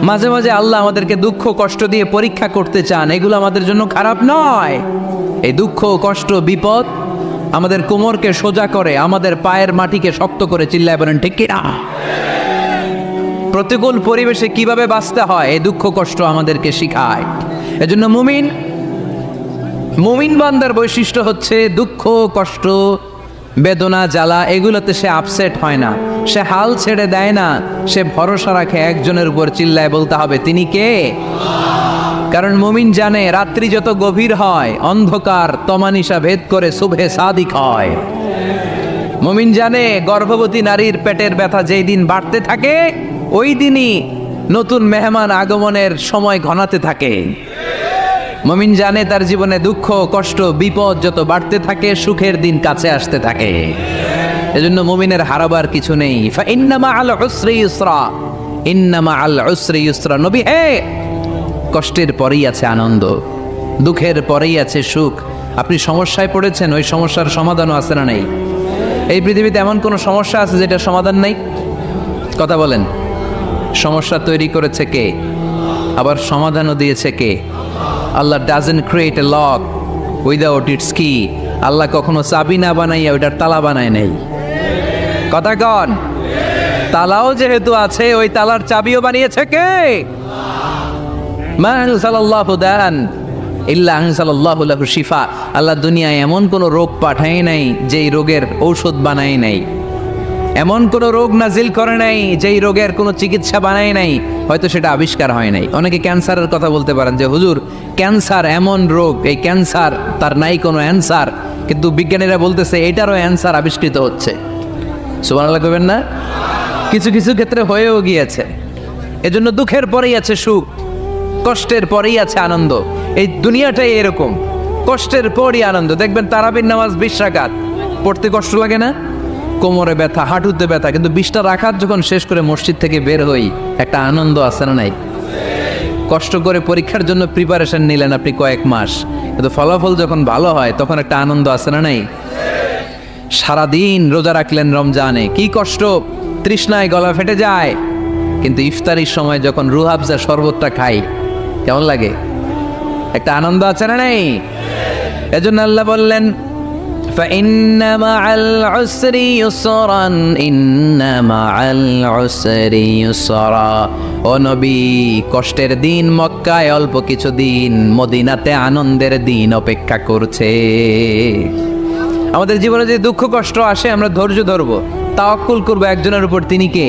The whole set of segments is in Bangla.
মাঝে মাঝে আল্লাহ আমাদেরকে দুঃখ কষ্ট দিয়ে পরীক্ষা করতে চান, এগুলো আমাদের জন্য খারাপ নয়। এই দুঃখ কষ্ট বিপদ আমাদের কোমরকে সোজা করে, আমাদের পায়ের মাটিকে শক্ত করে, চিল্লায় বলেন ঠিক কিনা? প্রতিকূল পরিবেশে কিভাবে বাঁচতে হয় এই দুঃখ কষ্ট আমাদেরকে শিখায়। এজন্য মুমিন বান্দার বৈশিষ্ট্য হচ্ছে দুঃখ কষ্ট বেদনা জ্বালা এগুলোতে সে আপসেট হয় না, সে হাল ছেড়ে দেয় না, সে ভরসা রাখে একজনের উপর, চিল্লায় বলতে হবে তিনি কে? কারণ মুমিন জানে রাত্রি যত গভীর হয় অন্ধকার তমানিসা ভেদ করে সুবহে সাদিক হয়। মুমিন জানে গর্ভবতী নারীর পেটের ব্যথা যেই দিন বাড়তে থাকে ওই দিনই নতুন মেহমান আগমনের সময় ঘনাতে থাকে। মুমিন জানে তার জীবনে দুঃখ কষ্ট বিপদ যত বাড়তে থাকে সুখের দিন কাছে আসতে থাকে। এজন্য মুমিনের হারাবার কিছু নেই। ইন্না মাআল উসরি ইউসরা, ইন্না মাআল উসরি ইউসরা। নবী হে, কষ্টের পরেই আছে আনন্দ, দুঃখের পরেই আছে সুখ। আপনি সমস্যায় পড়েছেন, ওই সমস্যার সমাধানও আছে না নেই? এই পৃথিবীতে এমন কোনো সমস্যা আছে যেটার সমাধান নেই? কথা বলেন। সমস্যা তৈরি করেছে কে? আবার সমাধানও দিয়েছে কে? Allah doesn't create a lock without its key. Allah কখনো চাবি না বানাইয়া ওইটার তালা বানায় নাই। কথা কন। তালাও যেহেতু আছে ওই তালার চাবিও বানিয়েছে কে? মা আনজালাল্লাহু দান ইল্লা আনজালাল্লাহু লাহু শিফা। আল্লাহ দুনিয়ায় এমন কোনো রোগ পাঠায় নাই যেই রোগের ঔষধ বানায় নাই, এমন কোনো রোগ নাজিল করে নাই যেই রোগের কোনো চিকিৎসা বানায় নাই, হয়তো সেটা আবিষ্কার হয় নাই। অনেকে ক্যান্সারের কথা বলতে পারেন যে হুজুর ক্যান্সার এমন রোগ, এই ক্যান্সার তার নাই কোনো অ্যান্সার, কিন্তু বিজ্ঞানীরা বলতেছে এটারও অ্যান্সার আবিষ্কৃত হচ্ছে। সুবহানাল্লাহ কইবেন না? কিছু কিছু ক্ষেত্রে হয়েও গিয়েছে। এজন্য দুঃখের পরেই আছে সুখ, কষ্টের পরেই আছে আনন্দ। এই দুনিয়াটাই এরকম, কষ্টের পরই আনন্দ। দেখবেন তারাবির নামাজ 20 রাকাত পড়তে কষ্ট লাগে না? কোমরে ব্যথা, হাঁটুতে ব্যথা, কিন্তু 20টা রাকাত যখন শেষ করে মসজিদ থেকে বের হই একটা আনন্দ আছে না নাই? কষ্ট করে পরীক্ষার জন্য প্রিপারেশন নিলেন আপনি কয়েক মাস, কিন্তু ফলাফল যখন ভালো হয় তখন একটা আনন্দ আছে না নাই? সারাদিন রোজা রাখলেন রমজানে, কি কষ্ট, তৃষ্ণায় গলা ফেটে যায়, কিন্তু ইফতারির সময় যখন রুহ আফজা শরবতটা খাই কেমন লাগে? একটা আনন্দ আছে না নাই? এজন্য আল্লাহ বললেন فإن مع العسر يسرا إن مع العسر يسرا। ও নবী, কষ্টের দিন মক্কায় অল্প কিছু দিন, মদিনাতে আনন্দের দিন অপেক্ষা করছে। আমাদের জীবনে যে দুঃখ কষ্ট আসে আমরা ধৈর্য ধরবো, তাওয়াক্কুল করবো একজনের উপর, তিনি কে?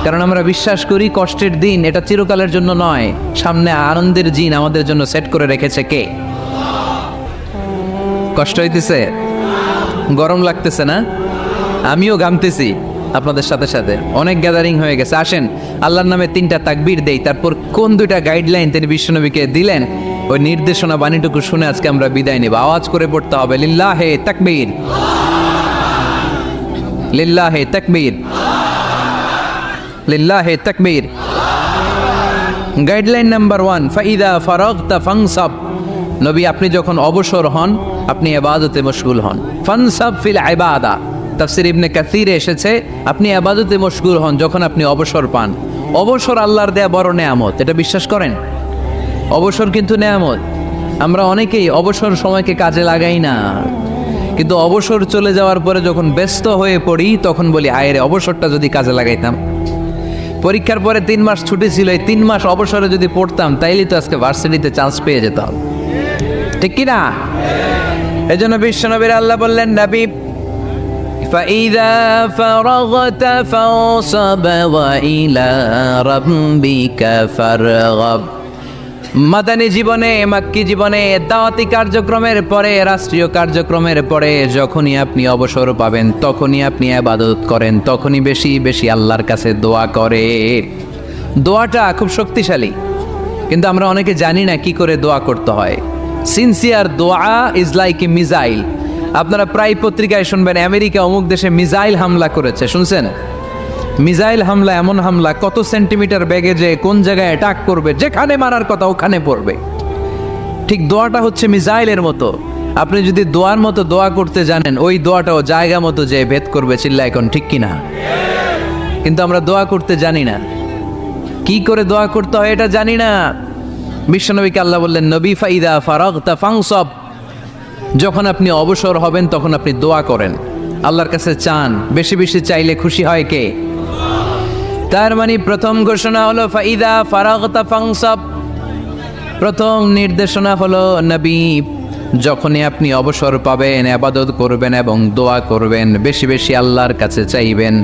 কারণ আমরা বিশ্বাস করি কষ্টের দিন এটা চিরকালের জন্য নয়, সামনে আনন্দের দিন আমাদের জন্য সেট করে রেখেছে কে? কষ্ট হইতেছে, গরম লাগতেছে না? আমিও ঘামতেছি আপনাদের সাথে সাথে, অনেক গ্যাদারিং হয়ে গেছে। আসেন আল্লাহর নামে 3টা তাকবীর দেই, তারপর কোন 2টা গাইডলাইন তিনি বিশ্বনবীকে দিলেন ওই নির্দেশনা বাণীটুকু শুনে আজকে আমরা বিদায় নেব। আওয়াজ করে পড়তে হবে লিল্লাহে তাকবীর, লিল্লাহে তাকবীর, লিল্লাহে তাকবীর। গাইডলাইন নাম্বার 1, ফাইদা ফারাগতা ফানসাব। নবী আপনি যখন অবসর হন আপনি ইবাদতে মশগুল হন। ফানসাব ফিল ইবাদা, তাফসীর ইবনে কাসিরে এসেছে আপনি ইবাদতে মশগুল হন যখন আপনি অবসর পান। অবসর আল্লাহর দেয়া বড় নেয়ামত, এটা বিশ্বাস করেন? অবসর কিন্তু নেয়ামত। আমরা অনেকেই অবসর সময়কে কাজে লাগাই না, কিন্তু অবসর চলে যাওয়ার পরে যখন ব্যস্ত হয়ে পড়ি তখন বলি হায় রে, অবসরটা যদি কাজে লাগাইতাম। পরীক্ষার পরে 3 মাস ছুটি ছিল, এই 3 মাস অবসরে যদি পড়তাম তাইলেই তো আজকে ভার্সিটিতে চান্স পেয়ে যেতাম, ঠিক কি না? এজন্য বিশ্বনবীর আল্লাহ বললেন নবী ফাইদা ফারাগতা ফানসাব ওয়া ইলা রাব্বিকা ফারগাব। মাদানী জীবনে, মাক্কি জীবনে, দাওয়াতি কার্যক্রমের পরে, রাষ্ট্রীয় কার্যক্রমের পরে যখনই আপনি অবসর পাবেন তখনই আপনি ইবাদত করেন, তখনই বেশি বেশি আল্লাহর কাছে দোয়া করে। দোয়াটা খুব শক্তিশালী, কিন্তু আমরা অনেকে জানি না কি করে দোয়া করতে হয়। সিনসিয়ার দোয়া ইজ লাইক এ মিসাইল। আপনারা প্রায় পত্রিকায় শুনবেন আমেরিকা অমুক দেশে মিসাইল হামলা করেছে, শুনছেন? মিসাইল হামলা এমন হামলা কত সেন্টিমিটার বেগে যে কোন জায়গায় অ্যাটাক করবে, যেখানে মারার কথা ওখানে পড়বে। ঠিক দোয়াটা হচ্ছে মিসাইলের মতো। আপনি যদি দোয়ার মতো দোয়া করতে জানেন ওই দোয়াটাও জায়গা মতো যে ভেদ করবে, চিল্লা এখন ঠিক কিনা? কিন্তু আমরা দোয়া করতে জানি না। কি করে দোয়া করতে হয় এটা জানি না। বিশ্বনবীকে আল্লাহ বললেন, নবী ফাইদা ফারাগতা ফাংসব, যখন আপনি অবসর হবেন তখন আপনি দোয়া করেন, আল্লাহর কাছে চান। বেশি বেশি চাইলে খুশি হয় কে? তার মানে প্রথম ঘোষণা হলো ফাইদা ফারাগতা ফাংসব। প্রথম নির্দেশনা হলো নবী, যখনই আপনি অবসর পাবেন ইবাদত করবেন এবং দোয়া করবেন, বেশি বেশি আল্লাহর কাছে চাইবেন।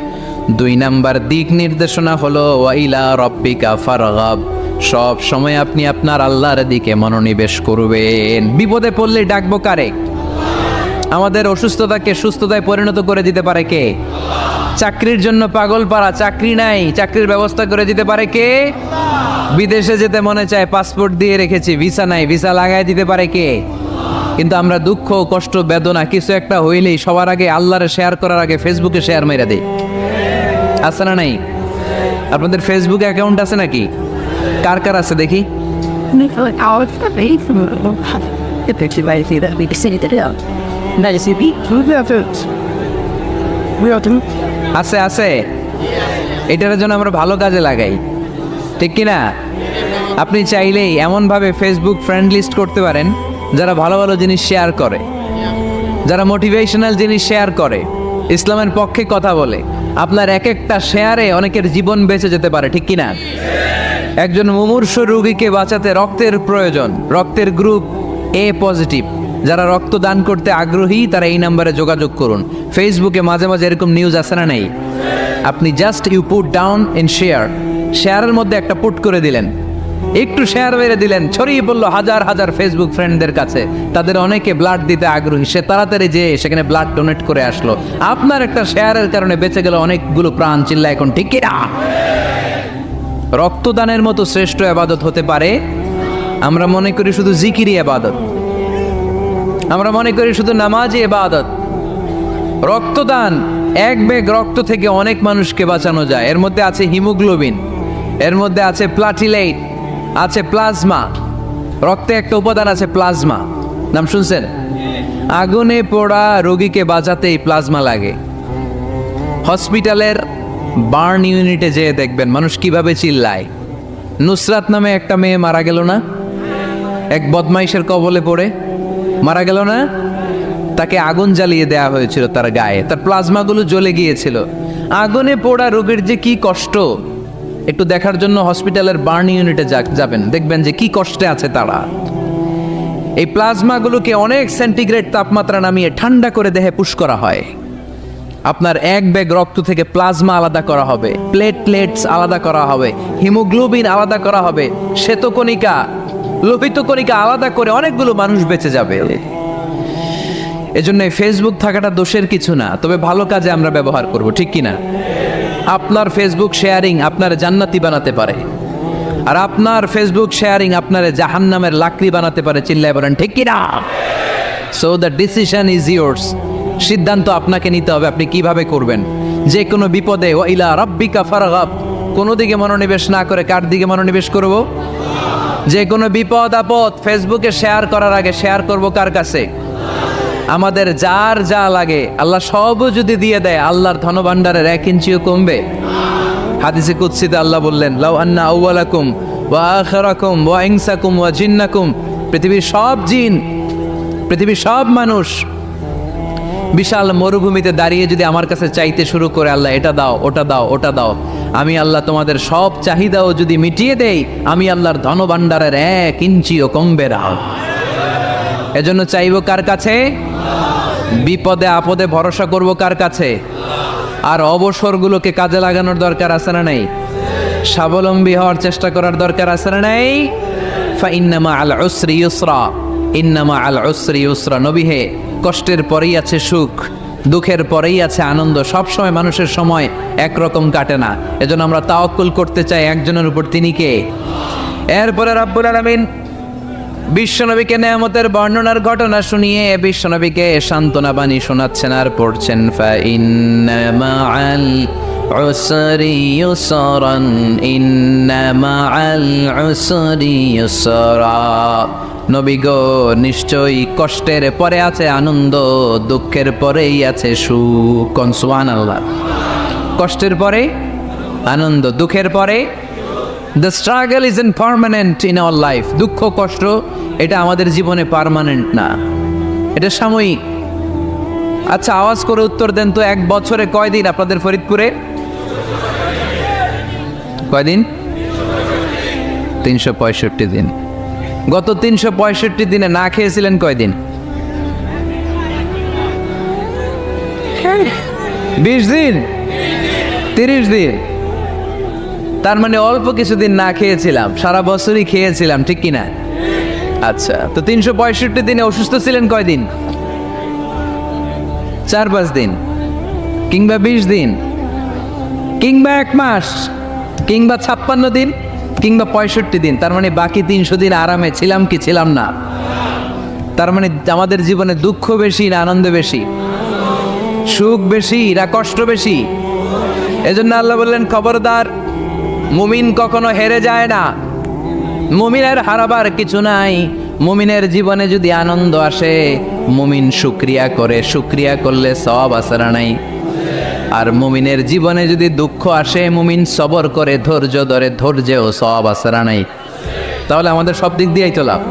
2 নাম্বার দিক নির্দেশনা হলো ওয়াইলা রব্বিকা ফারগাব, সব সময় আপনি আপনার আল্লাহর দিকে মনোনিবেশ করবেন। বিপদে পড়লে ডাকবো কারে? আমাদের অসুস্থতাকে সুস্থতায় পরিণত করে দিতে পারে কে? চাকরির জন্য পাগল পারা, চাকরি নাই, চাকরির ব্যবস্থা করে দিতে পারে কে? বিদেশে যেতে মনে চায়, পাসপোর্ট দিয়ে রেখেছি, ভিসা নাই, ভিসা লাগাই দিতে পারে কে? কিন্তু আমরা দুঃখ কষ্ট বেদনা কিছু একটা হইলেই সবার আগে আল্লাহরে শেয়ার করার আগে ফেসবুকে শেয়ার মেরে দেই। আছে না নাই? আপনাদের ফেসবুকে অ্যাকাউন্ট আছে নাকি? কার কার আছে দেখি? আছে আছে, এটার জন্য আমরা ভালো কাজে লাগাই, ঠিক কিনা? আপনি চাইলেই এমনভাবে ফেসবুক ফ্রেন্ড লিস্ট করতে পারেন যারা ভালো ভালো জিনিস শেয়ার করে, যারা মোটিভেশনাল জিনিস শেয়ার করে, ইসলামের পক্ষে কথা বলে। আপনার এক একটা শেয়ারে অনেকের জীবন বেঁচে যেতে পারে, ঠিক কিনা? একজন মুমূর্ষু রোগীকে বাঁচাতে রক্তের প্রয়োজন, রক্তের গ্রুপ এ পজিটিভ, যারা রক্ত দান করতে আগ্রহী তারা এই নাম্বারে যোগাযোগ করুন। ফেসবুকে মাঝে মাঝে এরকম নিউজ আসে না নেই? আপনি just you put down in share, শেয়ারের মধ্যে একটা পুট করে দিলেন, একটু শেয়ার মেরে দিলেন, ছড়িয়ে পড়লো হাজার হাজার ফেসবুক ফ্রেন্ডদের কাছে। তাদের অনেকে ব্লাড দিতে আগ্রহী, সে তাড়াতাড়ি যেয়ে সেখানে ব্লাড ডোনেট করে আসলো। আপনার একটা শেয়ারের কারণে বেঁচে গেল অনেকগুলো প্রাণ। চিল্লা এখন ঠিক কিনা? রক্তদানের মতো শ্রেষ্ঠ ইবাদত হতে পারে? আমরা মনে করি শুধু জিকিরি ইবাদত, আমরা মনে করি শুধু নামাজি ইবাদত। রক্তদান, এক ব্যাগ রক্ত থেকে অনেক মানুষকে বাঁচানো যায়। এর মধ্যে আছে হিমোগ্লোবিন, এর মধ্যে আছে প্লাটিলেট, আছে প্লাজমা। রক্তে একটা উপাদান আছে প্লাজমা, নাম শুনছেন? আগুনে পোড়া রোগীকে বাঁচাতেই প্লাজমা লাগে। হসপিটালের বার্ন ইউনিটে যেয়ে দেখবেন মানুষ কিভাবে চিল্লায়। নুসরাত নামে একটা মেয়ে মারা গেল না? এক বদমাইশের কবলে পড়ে মারা গেল না? তাকে আগুন জ্বালিয়ে দেয়া হয়েছিল তার গায়ে, তার প্লাজমাগুলো জ্বলে গিয়েছিল। আগুনে পোড়া রোগীর যে কি কষ্ট, একটু দেখার জন্য হসপিটালের বার্ন ইউনিটে যাবেন, দেখবেন যে কি কষ্টে আছে তারা। এই প্লাজমাগুলোকে অনেক সেন্টিগ্রেড তাপমাত্রা নামিয়ে ঠান্ডা করে দেহে পুশ করা হয়। আপনার এক ব্যাগ রক্ত থেকে প্লাজমা আলাদা করা হবে, প্লেটলেটস আলাদা করা হবে, হিমোগ্লোবিন আলাদা করা হবে, শ্বেতকণিকা, লোহিত কণিকা আলাদা করে অনেকগুলো মানুষ বেঁচে যাবে। এজন্য ফেসবুক থাকাটা দোষের কিছু না, তবে ভালো কাজে আমরা ব্যবহার করব, ঠিক কিনা? আপনার ফেসবুক শেয়ারিং আপনার জান্নাতি বানাতে পারে, আর আপনার ফেসবুক শেয়ারিং আপনার জাহান্নামের লাকড়ি বানাতে পারে। চিল্লায় বলেন ঠিক কিনা? So the decision is yours, সিদ্ধান্ত আপনাকে নিতে হবে আপনি কিভাবে করবেন। যে কোনো বিপদে ওয়াইলা রাব্বিকা ফারগাব, কোনো দিকে মনোনিবেশ না করে কার দিকে মনোনিবেশ করব? যে কোনো বিপদ আপদ ফেসবুকে শেয়ার করার আগে শেয়ার করব কার কাছে? আমাদের যার যা লাগে আল্লাহ সবও যদি দিয়ে দেয়, আল্লাহর ধনভাণ্ডারের 1 ইঞ্চিও কমবে? হাদিসে কুদসিতে আল্লাহ বললেন, লাউ আন্না আউওয়ালাকুম ওয়া আখিরাকুম ওয়া ইনসাকুম ওয়া জিন্নাকুম, পৃথিবীর সব জিন, পৃথিবীর সব মানুষ বিশাল মরুভূমিতে দাঁড়িয়ে যদি আমার কাছে চাইতে শুরু করে, আল্লাহ এটা দাও, ওটা দাও, ওটা দাও, আমি আল্লাহ তোমাদের সব চাহিদাও যদি মিটিয়ে দেই, আমি আল্লাহর ধনভাণ্ডারের 1 ইঞ্চিও কমবে না। এজন্য চাইবো কার কাছে? বিপদে আপদে ভরসা করব কার কাছে? আর অবসরগুলোকে কাজে লাগানোর দরকার আছে না নাই? স্বাবলম্বী হওয়ার চেষ্টা করার দরকার আছে না নাই? ফাইন্নামা আল উসরি ইউসরা, ইন্নামা আল উসরি ইউসরা। নবী হে, কষ্টের পরেই আছে সুখ, দুঃখের পরেই আছে আনন্দ। সব সময় মানুষের সময় একরকম কাটে না। এজন্য আমরা তাওয়াক্কুল করতে চাই একজনের উপর, তিনি কে? এরপরে রাব্বুল আলামিন বিশ্বনবীকে নেয়ামতের বর্ণনার ঘটনা শুনিয়ে বিশ্বনবীকে সান্ত্বনা বাণী শোনাচ্ছেন আর পড়ছেন, ফাইন্না মাআল উসরি ইউসরান, ইন্না মাআল উসরি ইউসরা। নবী গো, নিশ্চয়ই কষ্টের পরে আছে আনন্দ, দুঃখের পরেই আছে সুখ। সুবহানাল্লাহ। কষ্টের পরে আনন্দ, দুঃখের পরে the struggle is permanent in our life. দুঃখ কষ্ট এটা আমাদের জীবনে পার্মানেন্ট না, এটা সাময়িক। আচ্ছা, আওয়াজ করে উত্তর দেন তো, এক বছরে কয়দিন আপনাদের ফরিদপুরে? কয়দিন? 365 দিন। গত 365 দিনে না খেয়েছিলেন কয়দিন? 20 দিন, 30 দিন। তার মানে অল্প কিছুদিন না খেয়েছিলাম, সারা বছরই খেয়েছিলাম, ঠিক কিনা? আচ্ছা, তো 365 দিনে অসুস্থ ছিলেন কয়দিন? 4-5 দিন, কিংবা 20 দিন, কিংবা 1 মাস, কিংবা 56 দিন, কিংবা 65 দিন। তার মানে বাকি 300 দিন আরামে ছিলাম কি ছিলাম না? তার মানে আমাদের জীবনে দুঃখ বেশি না আনন্দ বেশি? সুখ বেশি না কষ্ট বেশি? এজন্য আল্লাহ বললেন, খবরদার, মুমিন কখনো হেরে যায় না। মুমিনের হারাবার কিছু নাই। মুমিনের জীবনে যদি আনন্দ আসে, মুমিন শুকরিয়া করে, শুকরিয়া করলে সওয়াব আছে না নাই? আর মুমিনের জীবনে যদি দুঃখ আসে, মুমিন সবর করে, ধৈর্য ধরে, ধৈর্যেও সওয়াব আছে না নাই? তাহলে আমাদের সব দিক দিয়েই তো লাভ।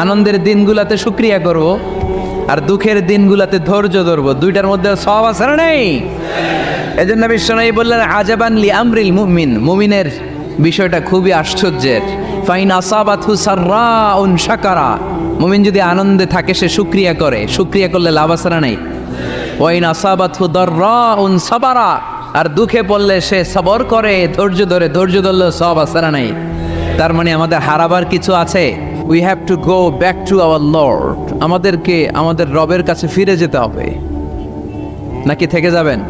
আনন্দের দিনগুলাতে শুকরিয়া করব, আর দুঃখের দিনগুলাতে ধৈর্য ধরবো, দুইটার মধ্যে সওয়াব আছে না নাই? এজন্য বিশ্বনবী বললেন, আজাবান লি আমরিল মুমিন, মুমিনের বিষয়টা খুবই আশ্চর্যের। ফাইন আসাবাতহু সাররাউন শাকারা, মুমিন যদি আনন্দে থাকে সে শুকরিয়া করে, শুকরিয়া করলে লাভ আছে না নাই? ওয়াইন আসাবাতহু দাররাউন সাবারা, আর দুঃখে পড়লে সে সবর করে, ধৈর্য ধরে, ধৈর্য ধরলে সওয়াব আছে না নাই? তার মানে আমাদের হারাবার কিছু আছে। We have to go back to our Lord. আমাদেরকে আমাদের রবের কাছে ফিরে যেতে হবে। নাকি থেকে যাবেন?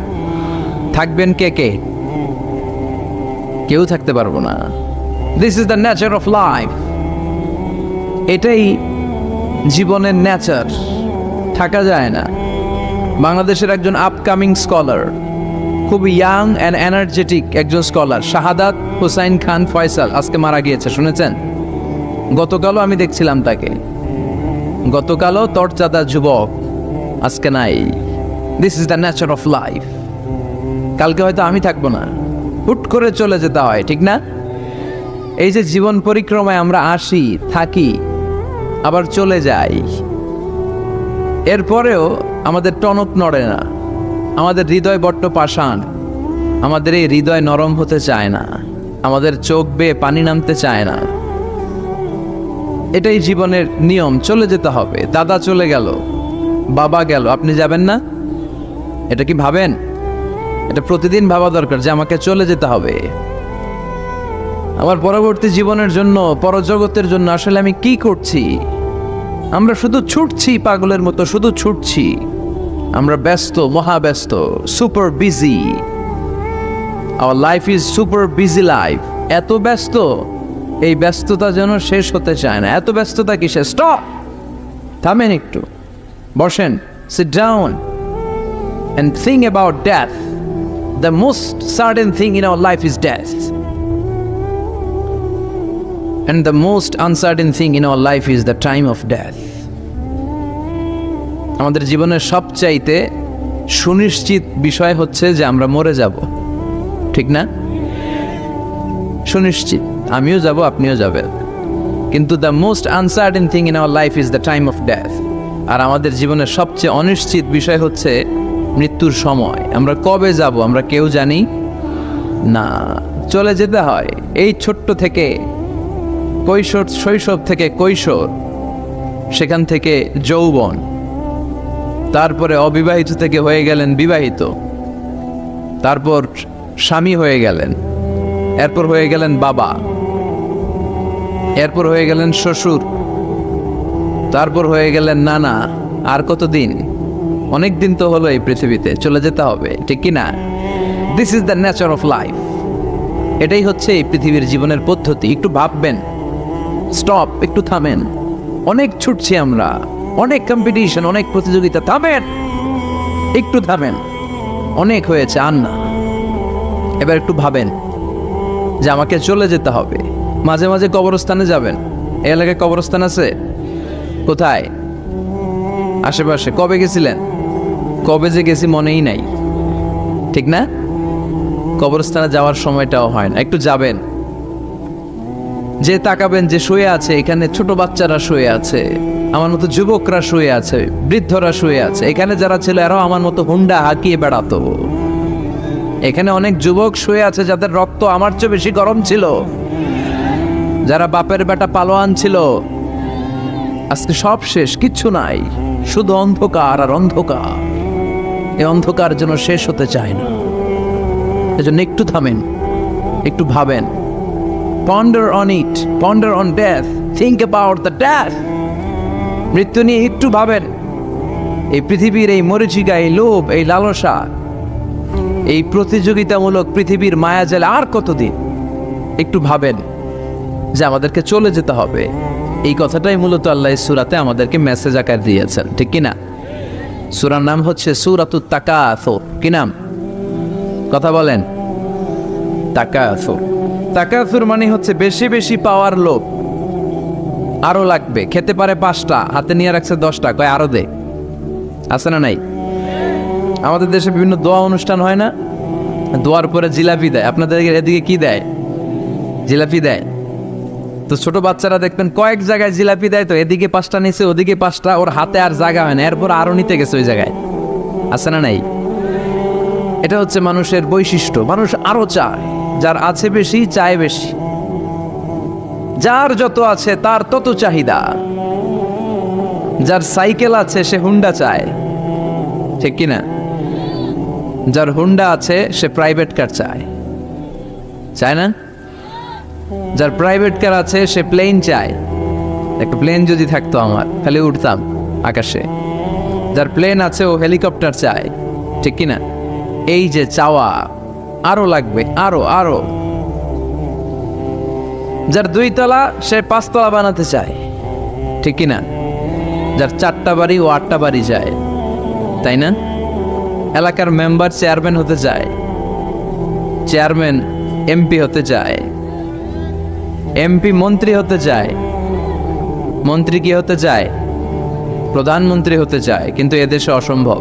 থাকবেন কে কে? কেউ থাকতে পারবো না। This is the nature of life. এটাই জীবনের নেচার, থাকা যায় না। বাংলাদেশের একজন আপকামিং স্কলার, খুব ইয়াং অ্যান্ড এনার্জেটিক একজন স্কলার, শাহাদাত হুসাইন খান ফয়সাল, আজকে মারা গিয়েছে, শুনেছেন? গতকালও আমি দেখছিলাম তাকে, গতকালও তরচাদা যুবক, আজকে নাই। This is the nature of life. কালকে হয়তো আমি থাকবো না, হুট করে চলে যেতে হয়, ঠিক না? এই যে জীবন পরিক্রমায় আমরা আসি, থাকি, আবার চলে যাই, এরপরেও আমাদের টনক নড়ে না। আমাদের হৃদয় বড্ড পাষাণ, আমাদের এই হৃদয় নরম হতে চায় না, আমাদের চোখ বেয়ে পানি নামতে চায় না। এটাই জীবনের নিয়ম, চলে যেতে হবে। দাদা চলে গেল, বাবা গেল, আপনি যাবেন না? এটা কি ভাবেন? এটা প্রতিদিন ভাবা দরকার যে আমাকে চলে যেতে হবে। আমার পরবর্তী জীবনের জন্য, পরজগতের জন্য আসলে আমি কি করছি? আমরা শুধু ছুটছি, পাগলের মতো শুধু ছুটছি। আমরা ব্যস্ত, মহাব্যস্ত, super busy. Our life is super busy life. এত ব্যস্ত, এই ব্যস্ততা যেন শেষ হতে চায় না। এত ব্যস্ততা কিসে? স্টপ, থামেন একটু, বসেন, sit down and think about death. The most certain thing in our life is death, and the most uncertain thing in our life is the time of death. আমাদের জীবনের সবচাইতে সুনিশ্চিত বিষয় হচ্ছে যে আমরা মরে যাব, ঠিক না? সুনিশ্চিত, আমিও যাব, আপনিও যাবেন। কিন্তু the most uncertain thing in our life is the time of death. আর আমাদের জীবনের সবচেয়ে অনিশ্চিত বিষয় হচ্ছে মৃত্যুর সময়। আমরা কবে যাব আমরা কেউ জানি না। চলে যেতে হয় এই ছোট্ট থেকে, কৈশোর, শৈশব থেকে কৈশোর, সেখান থেকে যৌবন, তারপরে অবিবাহিত থেকে হয়ে গেলেন বিবাহিত, তারপর স্বামী হয়ে গেলেন, এরপর হয়ে গেলেন বাবা, এরপর হয়ে গেলেন শ্বশুর, তারপর হয়ে গেলেন নানা। আর কতদিন? অনেক দিন তো হলো এই পৃথিবীতে, চলে যেতে হবে, ঠিক কি না? This is the nature of life. এটাই হচ্ছে এই পৃথিবীর জীবনের পদ্ধতি। একটু ভাববেন, স্টপ, একটু থামেন। অনেক ছুটছি আমরা, অনেক কম্পিটিশন, অনেক প্রতিযোগিতা। থামেন, একটু থামেন, অনেক হয়েছে, আর না। এবার একটু ভাবেন যে আমাকে চলে যেতে হবে। মাঝে মাঝে কবরস্থানে যাবেন। এই এলাকায় কবরস্থান আছে? কোথায়? আশেপাশে। কবে গেছিলেন? কবে যে গেছি মনেই নাই, ঠিক না? কবরস্থানে যাওয়ার সময়টাও হয় না। একটু যাবেন, যে তাকাবেন যে শুয়ে আছে, এখানে ছোট বাচ্চারা শুয়ে আছে, আমার মতো যুবকরা শুয়ে আছে, বৃদ্ধরা শুয়ে আছে। এখানে যারা ছিল এরাও আমার মতো হুন্ডা হাঁকিয়ে বেড়াতো। এখানে অনেক যুবক শুয়ে আছে যাদের রক্ত আমার চেয়ে বেশি গরম ছিল, যারা বাপের বেটা পালোয়ান ছিল। আজকে সব শেষ, কিচ্ছু নাই, শুধু অন্ধকার আর অন্ধকার। এই অন্ধকার যেন শেষ হতে চায় না। এজন্য একটু থামেন, একটু ভাবেন। Ponder on it, ponder on death, think about the death. মৃত্যু নিয়ে একটু ভাবেন। এই পৃথিবীর এই মরিচিকা, এই লোভ, এই লালসা, এই প্রতিযোগিতামূলক পৃথিবীর মায়াজালে আর কতদিন? একটু ভাবেন যে আমাদেরকে চলে যেতে হবে। এই কথাটাই মূলত আল্লাহ সূরাতে আমাদেরকে মেসেজ আকার দিয়েছেন, ঠিক কিনা? সূরার নাম হচ্ছে সূরাতুত তাকাসুর। কি নাম? কথা বলেন। তাকাসুর। তাকাসুর মানে হচ্ছে বেশি বেশি পাওয়ার লোভ। আরো লাগবে, খেতে পারে 5টা, হাতে নিয়ে রাখছে 10টা, কয় আরো দে। আছে না নাই? আমাদের দেশে বিভিন্ন দোয়া অনুষ্ঠান হয় না? দোয়ার পরে জিলাপি দেয়। আপনাদের এদিকে কি দেয়? জিলাপি দেয়। তো ছোট বাচ্চারা দেখবেন কয়েক জায়গায় জিলাপি দেয়, তো এদিকে 5টা নিচে, ওদিকে 5টা, ওর হাতে আর জায়গা হয় না, এরপর আরো নিতে গেছে ওই জায়গায়। আছে না নাই? এটা হচ্ছে মানুষের বৈশিষ্ট্য। মানুষ আরো চায়, যার আছে বেশি চায় বেশি। যার যত আছে তার তত চাহিদা। যার সাইকেল আছে সে হুন্ডা চায়, ঠিক কিনা? যার হুন্ডা আছে সে প্রাইভেট কার চায়, চায় না? যার প্রাইভেট কার আছে সে প্লেন চায়। একটা প্লেন যদি থাকতো আমার, খালি উঠতাম আকাশে। যার প্লেন আছে ও হেলিকপ্টার চায়, ঠিক কিনা? এই যে চাওয়া, আরো লাগবে, আরো আরো। যার 2 তলা সে 5 তলা বানাতে চায়, ঠিক কিনা? যার 4টা বাড়ি ও 8টা বাড়ি চায়, তাই না? এলাকার মেম্বার চেয়ারম্যান হতে চায়, চেয়ারম্যান এমপি হতে চায়, এমপি মন্ত্রী হতে চায়, মন্ত্রী কি হতে চায়? প্রধানমন্ত্রী হতে চায়। কিন্তু এদেশে অসম্ভব।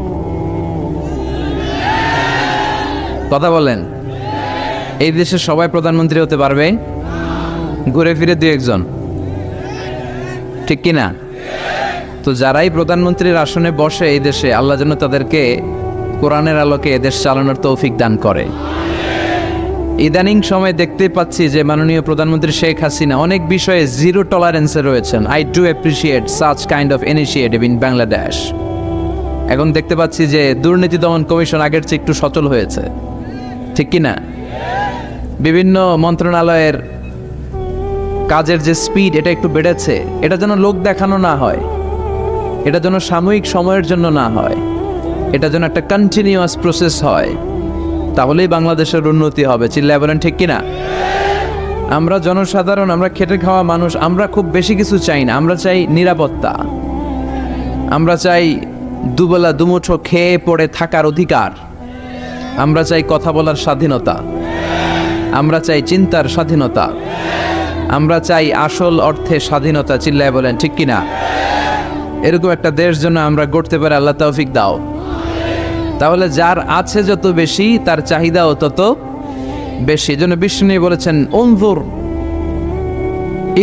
কথা বলেন। এই দেশে সবাই প্রধানমন্ত্রী হতে পারবে? ঘুরে ফিরে 2-1 ঠিক কিনা? তো যারাই প্রধানমন্ত্রীর আসনে বসে এই দেশে, আল্লাহ যেন তাদেরকে কোরআনের আলোকে এদেশ চালানোর তৌফিক দান করে। ইদানিং সময় দেখতে পাচ্ছি যে মাননীয় প্রধানমন্ত্রী শেখ হাসিনা অনেক বিষয়ে জিরো টলারেন্সে রয়েছেন। I do appreciate such kind of initiative in Bangladesh. এখন দেখতে পাচ্ছি যে দুর্নীতি দমন কমিশন আগের চেয়ে একটু সচল হয়েছে, ঠিক কিনা? বিভিন্ন মন্ত্রণালয়ের কাজের যে স্পিড, এটা একটু বেড়েছে। এটা যেন লোক দেখানো না হয়, এটা যেন সাময়িক সময়ের জন্য না হয়, এটা যেন একটা কন্টিনিউয়াস প্রসেস হয়। তাহলেই বাংলাদেশের উন্নতি হবে। চিল্লায় বলেন ঠিক কিনা? আমরা জনসাধারণ, আমরা খেটে খাওয়া মানুষ, আমরা খুব বেশি কিছু চাই না। আমরা চাই নিরাপত্তা, আমরা চাই দুবেলা দুমুঠো খেয়ে পড়ে থাকার অধিকার, আমরা চাই কথা বলার স্বাধীনতা, আমরা চাই চিন্তার স্বাধীনতা, আমরা চাই আসল অর্থে স্বাধীনতা। চিল্লায় বলেন ঠিক কিনা? এরকম একটা দেশ জন্য আমরা গড়তে পারি, আল্লাহ তৌফিক দাও। তাহলে যার আছে যত বেশি, তার চাহিদাও তত বেশি। এজন্য বিষ্ণু বলেছেন, উনজুর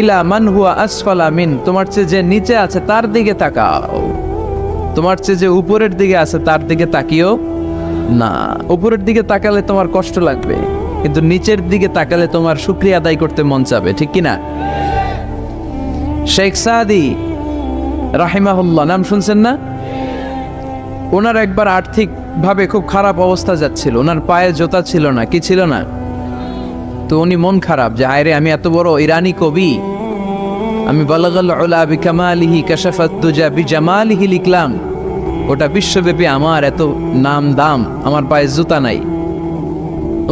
ইলা মান হুয়া আসফালা মিন, তোমার চেয়ে যে নিচে আছে তার দিকে তাকাও, তোমার চেয়ে যে উপরের দিকে আছে তার দিকে তাকিও না। উপরের দিকে তাকালে তোমার কষ্ট লাগবে, কিন্তু নিচের দিকে তাকালে তোমার শুকরিয়া আদায় করতে মন চাবে, ঠিক কিনা? শেখ সাদি রাহিমাহুল্লাহ নাম শুনছেন না? ওনার একবার আর্থিক ভাবে খুব খারাপ অবস্থা যাচ্ছিল, ওনার পায়ে জোতা ছিল না, কি ছিল না। তো উনি মন খারাপ যে হায়রে, আমি এত বড় ইরানি কবি, আমি বালাগাল উলা বিকামালিহি কাশাফাত দুজা বিজামালিহি লিখলাম, ওটা বিশ্বব্যাপী আমার এত নাম দাম, আমার পায়ে জুতা নাই।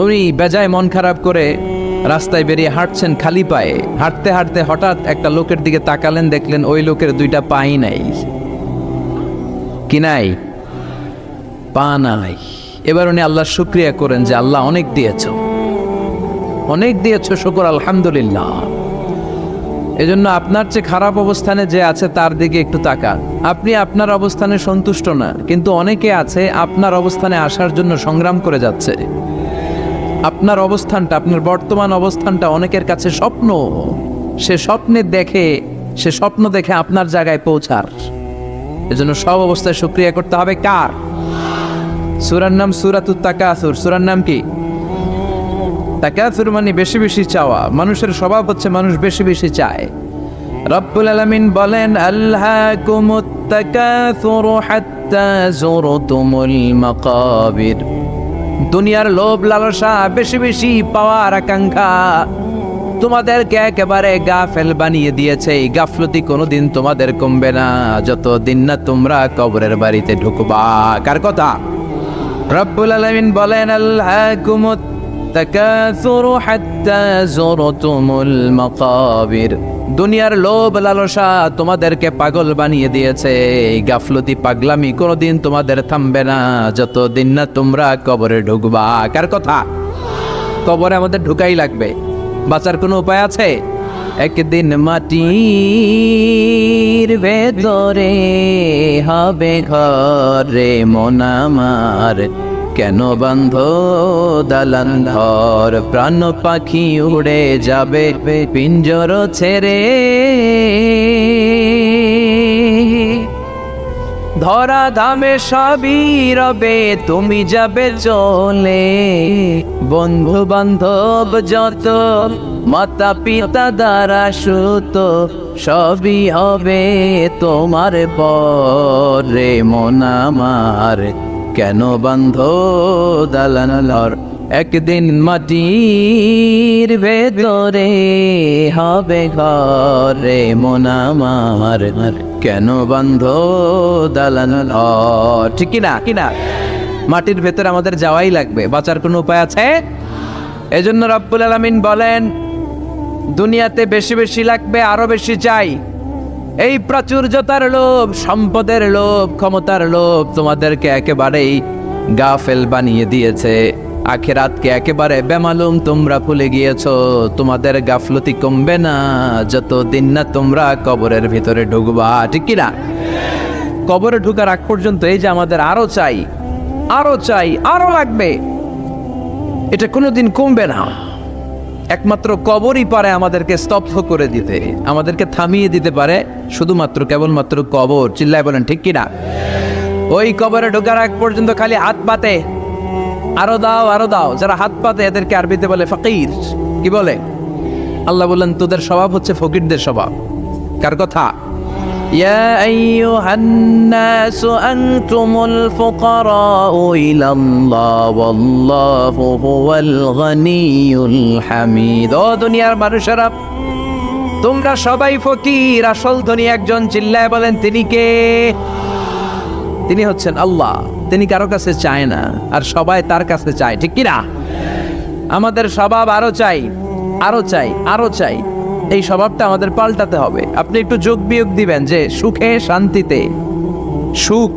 উনি বেজায় মন খারাপ করে রাস্তায় বেরিয়ে হাঁটছেন খালি পায়ে। হাঁটতে হাঁটতে হঠাৎ একটা লোকের দিকে তাকালেন, দেখলেন ওই লোকের 2টা পাই নাই। কি নাই? পা নাই। এবার উনি আল্লাহর শুকরিয়া করেন যে আল্লাহ অনেক দিয়েছো, অনেক দিয়েছো, শুকর আলহামদুলিল্লাহ। এজন্য আপনার চেয়ে খারাপ অবস্থানে যে আছে তার দিকে একটু তাকান। আপনি আপনার অবস্থানে সন্তুষ্ট না, কিন্তু অনেকে আছে আপনার অবস্থানে আসার জন্য সংগ্রাম করে যাচ্ছে। আপনার অবস্থানটা, আপনার বর্তমান অবস্থানটা অনেকের কাছে স্বপ্ন, সে স্বপ্ন দেখে আপনার জায়গায় পৌঁছার। এজন্য সব অবস্থায় শুকরিয়া করতে হবে কার? সূরার নাম সূরাতুত তাকাসুর। সূরার নাম কি? তাকাসুর মানে বেশি বেশি চাওয়া। মানুষের স্বভাব হচ্ছে মানুষ বেশি বেশি চায়। রব্বুল আলামিন বলেন, আল্হাকুমুত তাকাসুরু হাত্তা যুরতুমুল মাকাবির। দুনিয়ার লোভ লালসা, বেশি বেশি পাওয়ার আকাঙ্ক্ষা তোমাদেরকে একেবারে গাফেল বানিয়ে দিয়েছে। এই গাফলতি কোনোদিন তোমাদের কমবে না যতদিন না তোমরা কবরের বাড়িতে ঢুকবা। কার কথা? রব্বুল আলামিন বলেন, আল্হাকুমুত তাকাসুরু হাত্তা যুরতুমুল মাকাবির। দুনিয়ার লোভ লালসা তোমাদেরকে পাগল বানিয়ে দিয়েছে। এই গাফলতি পাগলামি কোনোদিন তোমাদের থামবে না যতদিন না তোমরা কবরে ঢুকবা। কার কথা? কবরে আমাদের ঢুকাই লাগবে, বাঁচার কোনো উপায় আছে? একদিন মাটির ভেতরে হবে ঘরে মন আমার, কেন বান্ধ দালান ঘর? প্রাণ পাখি উড়ে যাবে পিঞ্জর ছেড়ে, ধরা ধামে সবই রবে তুমি যাবে চলে। বন্ধু বান্ধব যত, মাতা পিতা দ্বারা সুত, সবই হবে তোমার পরে মন আমার, কেন বান্ধ দালান ঘর? একদিন মাটির ভেতরে হবে ঘরে মন আমার, কেন বান্ধ দালান ঘর? ঠিক কিনা? কিনা? মাটির ভেতরে আমাদের যাওয়াই লাগবে, বাঁচার কোনো উপায় আছে? এজন্য রব্বুল আলামিন বলেন, দুনিয়াতে বেশি বেশি লাগবে, আরো বেশি চাই। এই প্রাচুর্যতার লোভ, সম্পদের লোভ, ক্ষমতার লোভ তোমাদেরকে একেবারেই গাফেল বানিয়ে দিয়েছে। আখিরাতকে একেবারে বেমালুম তোমরা ভুলে গিয়েছো। তোমাদের গাফলতি কমবে না যতদিন না তোমরা কবরের ভিতরে ঢুকবা। ঠিক কিনা? কবরে ঢুকার আগ পর্যন্ত এই যে আমাদের আরো চাই, আরো চাই, আরো লাগবে, এটা কোনোদিন কমবে না। একমাত্র কবরই পারে আমাদেরকে স্তব্ধ করে দিতে, আমাদেরকে থামিয়ে দিতে পারে শুধুমাত্র কেবলমাত্র কবর। চিল্লায় বলেন ঠিক কিনা? ওই কবরে ঢোকার আগ পর্যন্ত খালি হাত পাতে, আরো দাও আরো দাও। যারা হাত পাতে এদেরকে আরবিতে বলে ফকির। কি বলে? আল্লাহ বললেন, তোদের স্বভাব হচ্ছে ফকিরদের স্বভাব। কার কথা? ইয়া আইয়ুহান নাসু আনতুমুল ফুকারাউ ইলাল্লাহ ওয়াল্লাহু হুয়াল গনিয়ুল হামিদ। ও দুনিয়ার মানুষেরা, তোমরা সবাই ফকির, আসল ধনী একজন। চিল্লায় বলেন তিনি কে? তিনি হচ্ছেন আল্লাহ। তিনি কারো কাছে চায় না, আর সবাই তার কাছে চায়। ঠিক কিনা? আমাদের স্বভাব আরো চাই, আরো চাই, আরো চাই। এই স্বভাবটা আমাদের পাল্টাতে হবে। আপনি একটু যোগ বিয়োগ দিবেন যে সুখে শান্তিতে, সুখ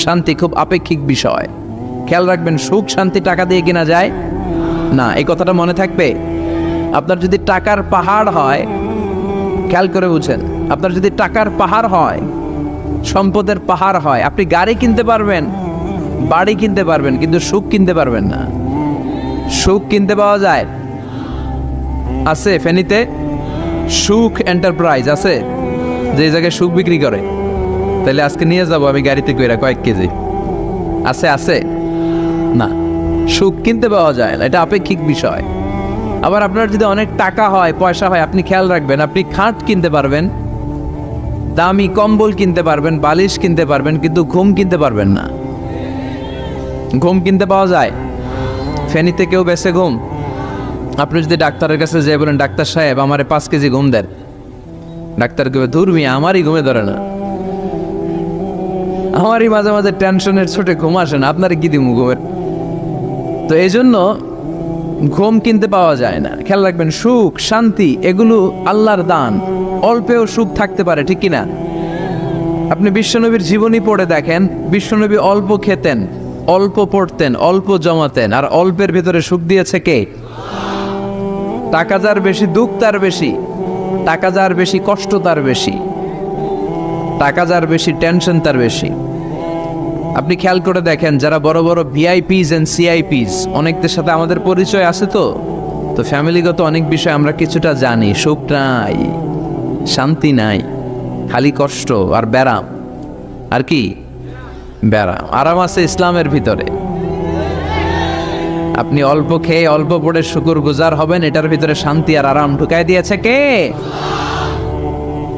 শান্তি খুব আপেক্ষিক বিষয়। খেয়াল রাখবেন, সুখ শান্তি টাকা দিয়ে কিনা যায় না, এই কথাটা মনে থাকবে। আপনার যদি টাকার পাহাড় হয়, খেয়াল করে বুঝেন, আপনার যদি টাকার পাহাড় হয়, সম্পদের পাহাড় হয়, আপনি গাড়ি কিনতে পারবেন, বাড়ি কিনতে পারবেন, কিন্তু সুখ কিনতে পারবেন না। সুখ কিনতে পাওয়া যায়? আছে ফেনীতে সুখ এন্টারপ্রাইজ আছে, যে জায়গায় সুখ বিক্রি করে। তাহলে আজকে নিয়ে যাব আমি গাড়িতে কইরা কয়েক কেজি। আছে? আছে না, সুখ কিনতে পাওয়া যায় না, এটা আপেক্ষিক বিষয়। আবার আপনার যদি অনেক টাকা হয়, পয়সা হয়, আপনি খেয়াল রাখবেন, আপনি খাট কিনতে পারবেন, দামি কম্বল কিনতে পারবেন, বালিশ কিনতে পারবেন, কিন্তু ঘুম কিনতে পারবেন না। ঘুম কিনতে পাওয়া যায়? ফেনীতে কেউ বেছে ঘুম? আপনি যদি ডাক্তারের কাছে যেয়ে বলেন, ডাক্তার সাহেব আমারে 5 কেজি ঘুম দেন, ডাক্তার কবে, ধুর মিয়া আমারই ঘুমে ধরে না, আমারই মাঝে মাঝে টেনশনের ছোটে ঘুম আসে না, আপনারে কি দিব ঘুমের? তো এই জন্য ঘুম কিনতে পাওয়া যায় না। খেয়াল রাখবেন, সুখ শান্তি এগুলো আল্লাহর দান। অল্পেও সুখ থাকতে পারে, ঠিক কিনা? আপনি বিশ্বনবীর জীবনী পড়ে দেখেন, বিশ্বনবী অল্প খেতেন, অল্প পড়তেন, অল্প জমাতেন, আর অল্পের ভিতরে সুখ দিয়েছে কে? টাকা যার বেশি, দুঃখ তার বেশি। টাকা যার বেশি, কষ্ট তার বেশি। টাকা যার বেশি, টেনশন তার বেশি। আপনি খেয়াল করে দেখেন, যারা বড় বড় ভিআইপিস এন্ড সিআইপিস, অনেকদের সাথে আমাদের পরিচয় আছে। তো তো ফ্যামিলিগত অনেক বিষয় আমরা কিছুটা জানি, সুখ নাই, শান্তি নাই, খালি কষ্ট আর ব্যারাম। আর কি ব্যারাম? আরাম আছে ইসলামের ভিতরে। আপনি অল্প খেয়ে অল্প পড়ে শুকর গুজার হবেন, এটার ভিতরে শান্তি আর আরাম ঢুকাই দিয়েছে কে?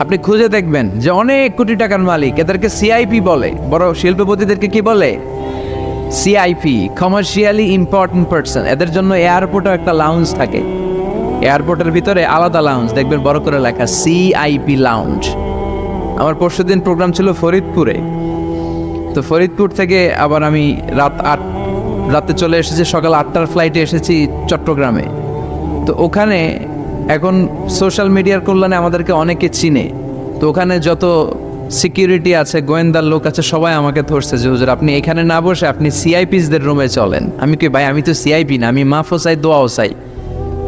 আপনি খুঁজে দেখবেন যে অনেক কোটি টাকার মালিক, এদেরকে সিআইপি বলে। বড় শিল্পপতিদেরকে কি বলে? CIP, commercially important person. এদের জন্য এয়ারপোর্টও একটা লাউঞ্জ থাকে, এয়ারপোর্টের ভিতরে আলাদা লাউঞ্জ, দেখবেন বড় করে লেখা সিআইপি লাউঞ্জ। আমার পরশুদিন প্রোগ্রাম ছিল ফরিদপুরে, তো ফরিদপুর থেকে আবার আমি রাতে চলে এসেছি, সকাল 8টার ফ্লাইটে এসেছি চট্টগ্রামে। তো ওখানে এখন সোশ্যাল মিডিয়ার কল্যাণে আমাদেরকে অনেকে চিনে, তো ওখানে যত সিকিউরিটি আছে, গোয়েন্দার লোক আছে, সবাই আমাকে ধরছে যে হুজুর আপনি এখানে না বসে আপনি সিআইপিসদের রুমে চলেন। আমি কি ভাই, আমি তো সিআইপি না, আমি মাফও চাই দোয়াও চাই।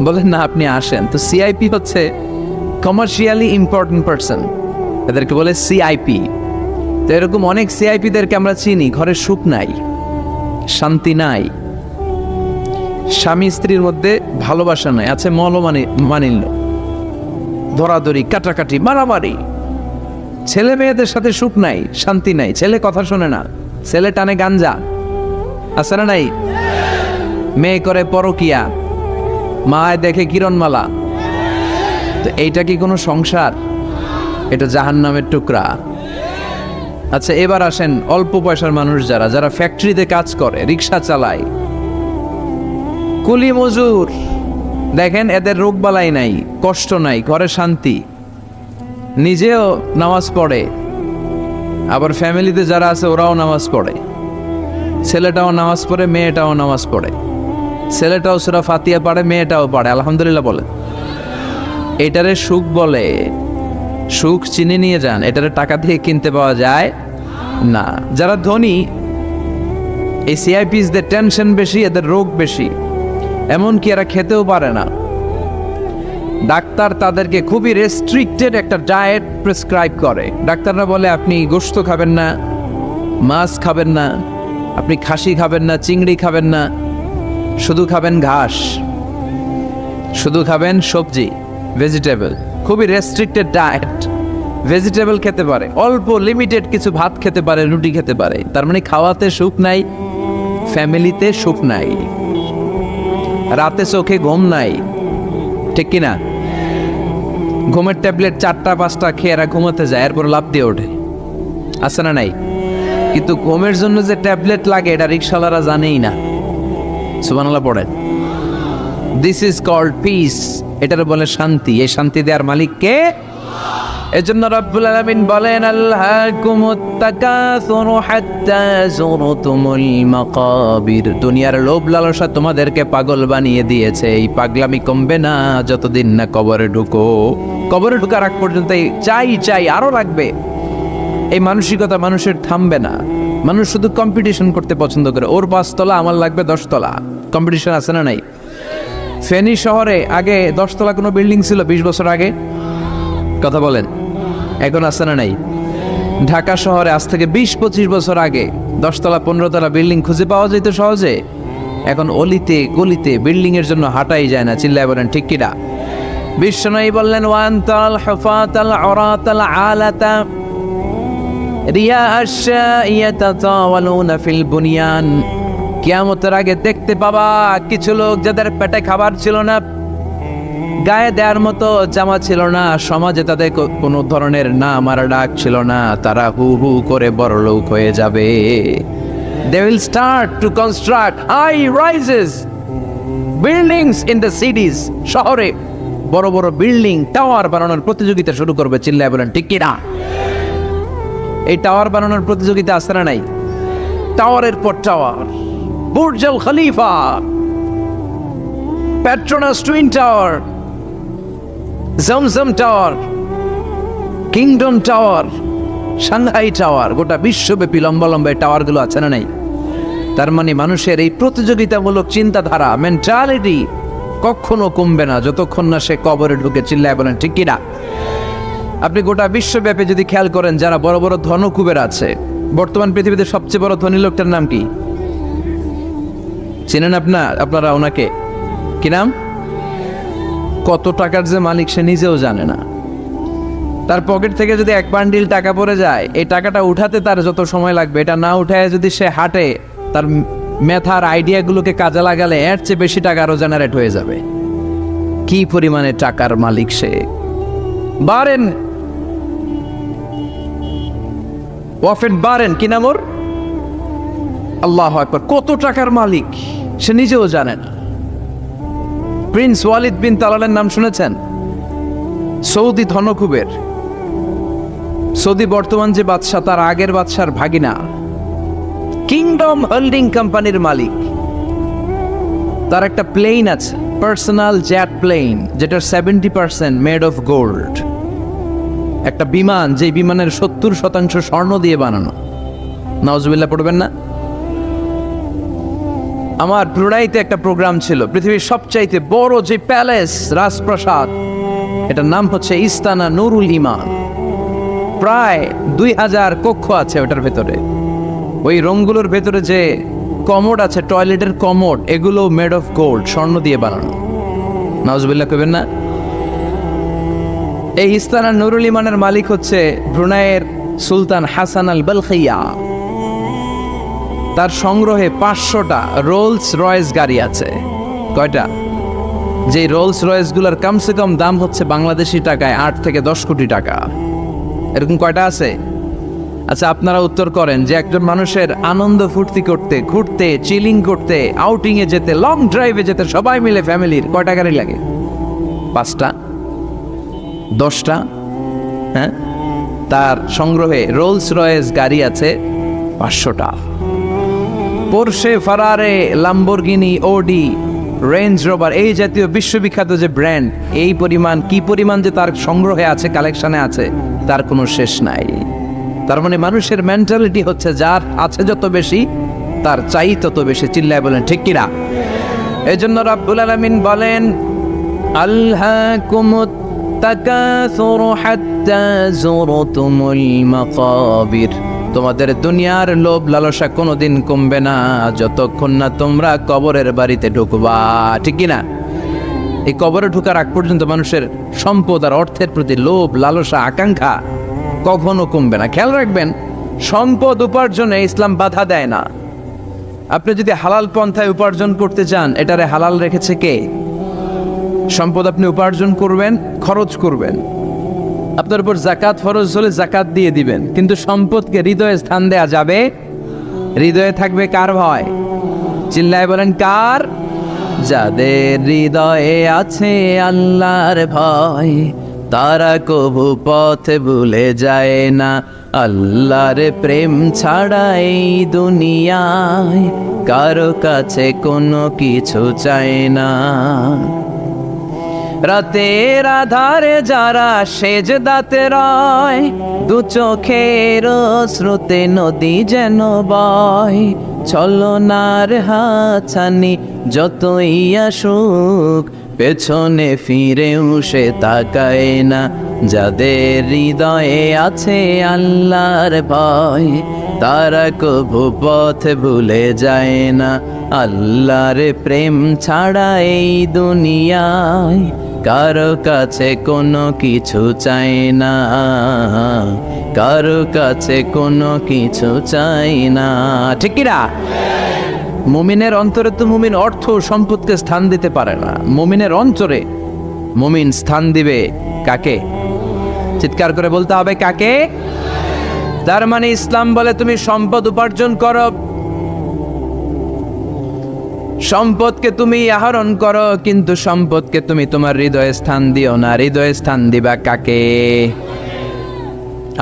বলেন না আপনি আসেন। তো সিআইপি হচ্ছে কমার্শিয়ালি ইম্পর্টেন্ট পারসন, এদেরকে বলে সিআইপি। তো এরকম অনেক সিআইপিদেরকে আমরা চিনি, ঘরে সুখ নাই, শান্তি নাই, স্বামী স্ত্রীর মধ্যে ভালোবাসা নাই, আছে মানিল্য, ধরাধরি, কাটাকাটি, মারামারি। ছেলে মেয়েদের সাথে সুখ নাই, শান্তি নাই, ছেলে কথা শোনে না, ছেলে টানে গাঞ্জা, আছে না নাই? মেয়ে করে পরকিয়া, মায় দেখে কিরণমালা। তো এইটা কি কোনো সংসার? এটা জাহান্নামের টুকরা। আচ্ছা এবার আসেন অল্প পয়সার মানুষ যারা ফ্যাক্টরিতে কাজ করে, রিক্সা চালায়, কুলি মজুর, দেখেন এদের রোগবালাই নাই, কষ্ট নাই, ঘরে শান্তি, নিজেও নামাজ পড়ে, আবার ফ্যামিলিতে যারা আছে ওরাও নামাজ পড়ে, ছেলেটাও নামাজ পড়ে, মেয়েটাও নামাজ পড়ে, ছেলেটাও সূরা ফাতিহা পড়ে, মেয়েটাও পড়ে, আলহামদুলিল্লাহ বলে। এটারে সুখ বলে। সুখ চিনে নিয়ে যান, এটারে টাকা দিয়ে কিনতে পাওয়া যায় না। যারা ধনী, এই সিআইপিসদের টেনশন বেশি, এদের রোগ বেশি, এমনকি এরা খেতেও পারে না। ডাক্তার তাদেরকে খুবই রেস্ট্রিক্টেড একটা ডায়েট প্রেসক্রাইব করে। ডাক্তাররা বলে আপনি গোশত খাবেন না, মাছ খাবেন না, আপনি খাসি খাবেন না, চিংড়ি খাবেন না, শুধু খাবেন ঘাস, শুধু খাবেন সবজি, ভেজিটেবল। খুবই রেস্ট্রিক্টেড ডায়েট। ভেজিটেবল খেতে পারে, অল্প লিমিটেড কিছু ভাত খেতে পারে, রুটি খেতে পারে। তার মানে খাওয়াতে সুখ নাই, ফ্যামিলিতে সুখ নাই, রাতে চোখে ঘুম নাই, ঠিক কিনা? ঘুমের ট্যাবলেট 4টা-5টা খেয়ে এরা ঘুমাতে যায়, এরপর লাফ দিয়ে ওঠে, আছে না নাই? কিন্তু ঘুমের জন্য যে ট্যাবলেট লাগে এটা রিক্সাওয়ালারা জানেই না। সুবহানাল্লাহ পড়েন। দিস ইজ কল্ড পিস, এটার বলে শান্তি। এই শান্তি দেওয়ার মালিক কে? এজন্য রব্বুল আলামিন বলেন আল্লাহকুমুত তাকাসুরু হাত্তা যুরতুমুল মাকাবির। দুনিয়ার লোভ লালসা তোমাদেরকে পাগল বানিয়ে দিয়েছে। এই পাগলামি কমবে না যতদিন না কবরে ঢুকো। কবরে ঢোকার আগ পর্যন্ত চাই আরো রাখবে। এই মানসিকতা মানুষের থামবে না। মানুষ শুধু কম্পিটিশন করতে পছন্দ করে, ওর 5 তলা আমার লাগবে 10 তলা। কম্পিটিশন আছে না নাই? ফেনী শহরে আগে 10 তলা কোনো বিল্ডিং ছিল 20 বছর আগে? কথা বলেন, এখন আছে না নাই? ঢাকা শহরে আজ থেকে 20-25 বছর আগে 10 তলা 15 তলা বিল্ডিং খুঁজে পাওয়া যেত সহজে। এখন অলিতে গলিতে বিল্ডিং এর জন্য হাঁটাই যায় না। চিল্লায় বলেন ঠিক কিনা? বিশ্বনবী বললেন ওয়ান্তাল হুফাতাল উরাতাল আলাতা রিয়া আশ-শাইয়াতাতাওয়ালুনা ফিল বুনিয়ান। কিয়ামতের আগে দেখতে পাবা কিছু লোক যাদের পেটে খাবার ছিল না, গায়ে দেওয়ার মতো জামা ছিল না, সমাজে তাদের কোনো ধরনের নাম আর ডাক ছিল না, তারা হু হু করে বড়লোক হয়ে যাবে। They will start to construct high rises buildings in the cities. শহরে বড় বড় বিল্ডিং, টাওয়ার বানানোর প্রতিযোগিতা শুরু করবে। চিল্লায় বলেন ঠিক কিনা? এই টাওয়ার বানানোর প্রতিযোগিতা আছে না নাই? টাওয়ারের পর tower, Burj Al Khalifa, Petronas twin tower, Zamzam tower, Kingdom tower, Shanghai tower, গোটা বিশ্বব্যাপী লম্বা লম্বা টাওয়ারগুলো আছে না নাই? তার মানে মানুষের এই প্রতিযোগিতামূলক চিন্তাধারা, মেন্টালিটি কখনো কমবে না যতক্ষণ না সে কবরে ঢুকে। চিল্লায় বলেন ঠিক কিনা? আপনি গোটা বিশ্বব্যাপী যদি খেয়াল করেন, যারা বড় বড় ধনকুবের আছে, বর্তমান পৃথিবীতে সবচেয়ে বড় ধনী লোকটার নাম কি চিনেন আপনারা ওনাকে? কি নাম? কত টাকার যে মালিক সে নিজেও জানে না। তার পকেট থেকে যদি এক বান্ডিল টাকা পড়ে যায়, এই টাকাটা উঠাতে তার যত সময় লাগবে, এটা না উঠায় যদি সে হাঁটে, তার মেথার আইডিয়াগুলোকে কাজে লাগালে এর চেয়ে বেশি টাকা আরো জেনারেট হয়ে যাবে। কি পরিমাণে টাকার মালিক সে! বারেন ওয়াফেট বারেন, কি নাম ওর? আল্লাহু আকবার। কত টাকার মালিক সে নিজেও জানে না। প্রিন্স ওয়ালিদ বিন তালালের নাম শুনেছেন? সৌদি ধনকুবের, সৌদি বর্তমান যে বাদশা তার আগের বাদশার ভাগিনা, কিংডম হোল্ডিং কোম্পানির মালিক। তার একটা প্লেন আছে, পার্সোনাল জেট প্লেন, যেটার 70% মেড অফ গোল্ড। একটা বিমান, যে বিমানের 70% স্বর্ণ দিয়ে বানানো। নাউজুবিল্লাহ পড়বেন না? আমার ব্রুনাইতে একটা প্রোগ্রাম ছিল, পৃথিবীর সবচাইতে বড় যে প্যালেস, রাজপ্রাসাদ, এটার নাম হচ্ছে ইস্তানা নুরুল ইমান। প্রায় 2000 কক্ষ আছে ওটার ভেতরে। ওই রুমগুলোর ভেতরে যে কমোড আছে, টয়লেটের কমোড, এগুলো মেড অফ গোল্ড, স্বর্ণ দিয়ে বানানো। নাউজুবিল্লাহ কইবেন না? এই ইস্তানা নুরুল ইমানের মালিক হচ্ছে ব্রুনাইয়ের সুলতান হাসান আল বালখিয়া। তার সংগ্রহে 500টা রোলস রয়েস গাড়ি আছে। কয়টা? যে রোলস রয়েস গুলোর কমসে কম দাম হচ্ছে বাংলাদেশি টাকায় 8 থেকে 10 কোটি টাকা। এরকম কয়টা আছে? আচ্ছা, আপনারা উত্তর করেন যে একজন মানুষের আনন্দ ফুর্তি করতে, ঘুরতে, চিলিং করতে, আউটিং এ যেতে, লং ড্রাইভে যেতে সবাই মিলে ফ্যামিলির কয়টা গাড়ি লাগে? 5টা, 10টা? হ্যাঁ, তার সংগ্রহে রোলস রয়েস গাড়ি আছে 500টা। পোরশে, ফারারে, লাম্বরগিনি, ওডি, রেঞ্জ রোভার, এই জাতীয় বিশ্ববিখ্যাত যে ব্র্যান্ড, এই পরিমাণ, কি পরিমাণ যে তার সংগ্রহে আছে, কালেকশনে আছে, তার কোনো শেষ নাই। তার মানে মানুষের মেন্টালিটি হচ্ছে যার আছে যত বেশি তার চাই তত বেশি। চিল্লায় বলেন ঠিক কিনা? এই জন্য রাব্বুল আলামিন বলেন, আলহাকুমুত তাকাসুরু হাত্তা যুরতুমুল মাকাবির। তোমাদের দুনিয়ার লোভ লালসা কোনোদিন কমবে না যতক্ষণ না তোমরা কবরের বাড়িতে ঢুকবা। ঠিক কিনা? এই কবরে ঢুকার আগ পর্যন্ত মানুষের সম্পদ আর অর্থের প্রতি লোভ লালসা আকাঙ্ক্ষা কখনো কমবে না। খেয়াল রাখবেন, সম্পদ উপার্জনে ইসলাম বাধা দেয় না। আপনি যদি হালাল পন্থায় উপার্জন করতে চান, এটারে হালাল রেখেছে কে? সম্পদ আপনি উপার্জন করবেন, খরচ করবেন, আপনার উপর জাকাত ফরজ হলে জাকাত দিয়ে দিবেন, কিন্তু সম্পদকে হৃদয়ে স্থান দেয়া যাবে? হৃদয়ে থাকবে কার ভয়? চিল্লায় বলেন কার? যাদের হৃদয়ে আছে আল্লাহর ভয়, তারা কবু পথ ভুলে যায় না। আল্লাহর প্রেম ছাড়া এই দুনিয়ায় কারো কাছে কোনো কিছু চায় না। রাতের আধারে যারা সেজদাতে রয়, দু চোখের স্রোতে নদী যেন বয়। ছলনার হাতছানি যতই আসুক, পেছনে ফিরেও সে তাকায় না। যাদের হৃদয়ে আছে আল্লাহর ভয়, তারা কবু পথ ভুলে যায় না। আল্লাহর প্রেম ছাড়া এই দুনিয়ায় কারো কাছে কোনো কিছু চাই না, কারো কাছে কোনো কিছু চাই না। ঠিক কিনা? মুমিনের অন্তরে তো মুমিন অর্থ সম্পদকে স্থান দিতে পারে না। মুমিনের অন্তরে মুমিন স্থান দিবে কাকে? চিৎকার করে বলতে হবে কাকে? তার মানে ইসলাম বলে তুমি সম্পদ উপার্জন করো, সম্পদকে তুমি আহরণ করো, কিন্তু সম্পদকে তুমি তোমার হৃদয়ে স্থান দিও না। হৃদয়ে স্থান দিবা কাকে?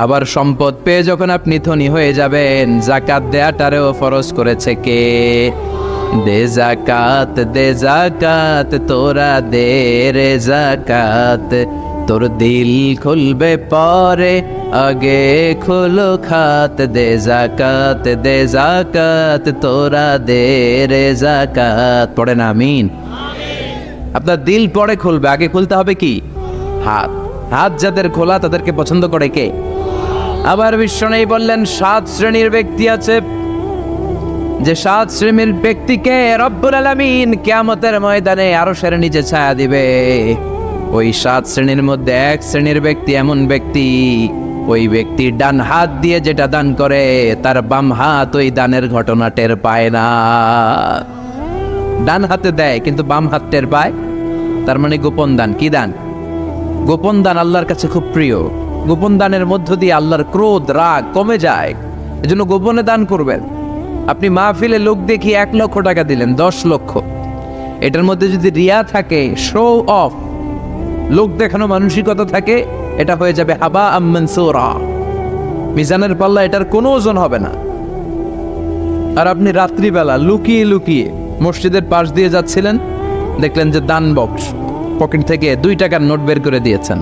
আবার সম্পদ পেয়ে যখন আপনি ধনী হয়ে যাবেন, জাকাত দেয়াটারেও ফরজ করেছে কে? দে জাকাত, দে জাকাত, তোরা দে রে জাকাত। তোর দিল খুলবে পরে, আগে খুলো খাত। দে জাকাত, দে জাকাত, তোরা দে রে জাকাত। পড়েন আমিন। আপনার দিল পরে খুলবে, আগে খুলতে হবে কি? হাত। হাত যাদের খোলা তাদেরকে পছন্দ করে কে? আবার বিশ্বনবী বললেন 7 শ্রেণীর ব্যক্তি আছে, যে 7 শ্রেণীর ব্যক্তিকে রব্বুল আলামিন কিয়ামতের ময়দানে আরশের নিচে ছায়া দিবে। ওই 7 শ্রেণীর মধ্যে এক শ্রেণীর ব্যক্তি এমন ব্যক্তি, ওই ব্যক্তি ডান হাত দিয়ে যেটা দান করে তার বাম হাত ওই দানের ঘটনা টের পায় না। ডান হাতে দেয় কিন্তু বাম হাত টের পায়, তার মানে গোপন দান। কি দান? গোপন দান আল্লাহর কাছে খুব প্রিয়। গোপন দানের মধ্য দিয়ে আল্লাহর ক্রোধ রাগ কমে যায়। এজন্য গোপনে দান করবেন। আপনি মাহফিলে লোক দেখি 1 লক্ষ টাকা দিলেন, 10 লক্ষ, এটার মধ্যে যদি রিয়া থাকে, শো অফ, লোক দেখানো মানসিকতা থাকে, এটা হয়ে যাবে হাবা মানসুরা, মিজানের পাল্লা এটার কোনো ওজন হবে না। আর আপনি রাত্রিবেলা লুকিয়ে লুকিয়ে মসজিদের পাশ দিয়ে যাচ্ছিলেন, দেখলেন যে দান বক্স, পকেট থেকে 2 টাকার নোট বের করে দিয়েছেন,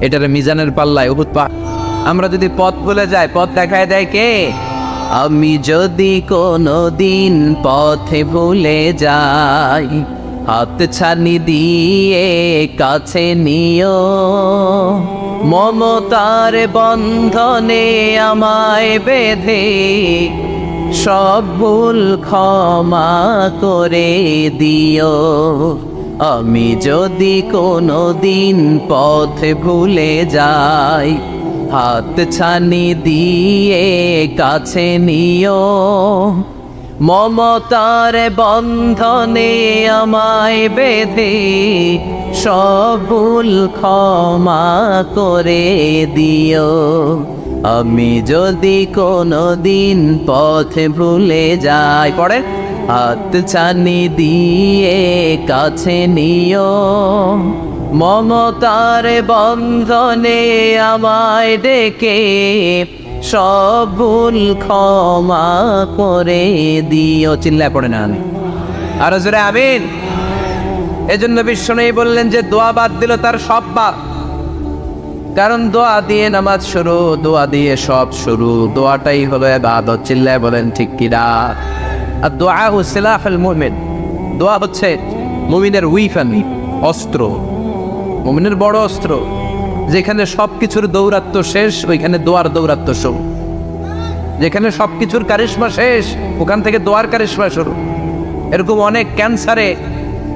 এটারে মিজানের পাল্লায় উহুদ পাহাড়। আমরা যদি পথ ভুলে যাই, পথ দেখায় দেয় কে? আমি যদি কোনো দিন পথে ভুলে যাই, হাত ছানি দিয়ে কাছে নিও, মমতার বন্ধনে আমায় বেঁধে সব ভুল ক্ষমা করে দিও। আমি যদি কোনো দিন পথে ভুলে যাই, হাত ছানি দিয়ে কাছে নিও, মমতার বন্ধনে আমায় বেঁধে সব ভুল ক্ষমা করে দিও। আমি যদি কোনো দিন পথে ভুলে যাই, পড়ে, হাত ছানি দিয়ে কাছে নিও, মমতার বন্ধনে আমায় ডেকে সব ভুল ক্ষমা করে দিও। চিল্লায় পড়ে না আমি আর জোরে আমিন। এজন্য বিশ্বনবী বললেন যে দোয়া বাদ দিল তার সব বাদ। কারণ দোয়া দিয়ে নামাজ শুরু, দোয়া দিয়ে সব শুরু, দোয়াটাই হলো ইবাদত। চিল্লায় বলেন ঠিক কিনা? আর দোয়া সিলাহুল মুমিন, দোয়া হচ্ছে মুমিনের উইফান, অস্ত্র, মুমিনের বড় অস্ত্র। যেখানে সবকিছুর দৌরাত্ম্য শেষ, ওইখানে দোয়ার দৌরাত্ম্য শুরু। যেখানে সবকিছুর কারিশমা শেষ, ওখান থেকে দোয়ার কারিশমা শুরু। এরকম অনেক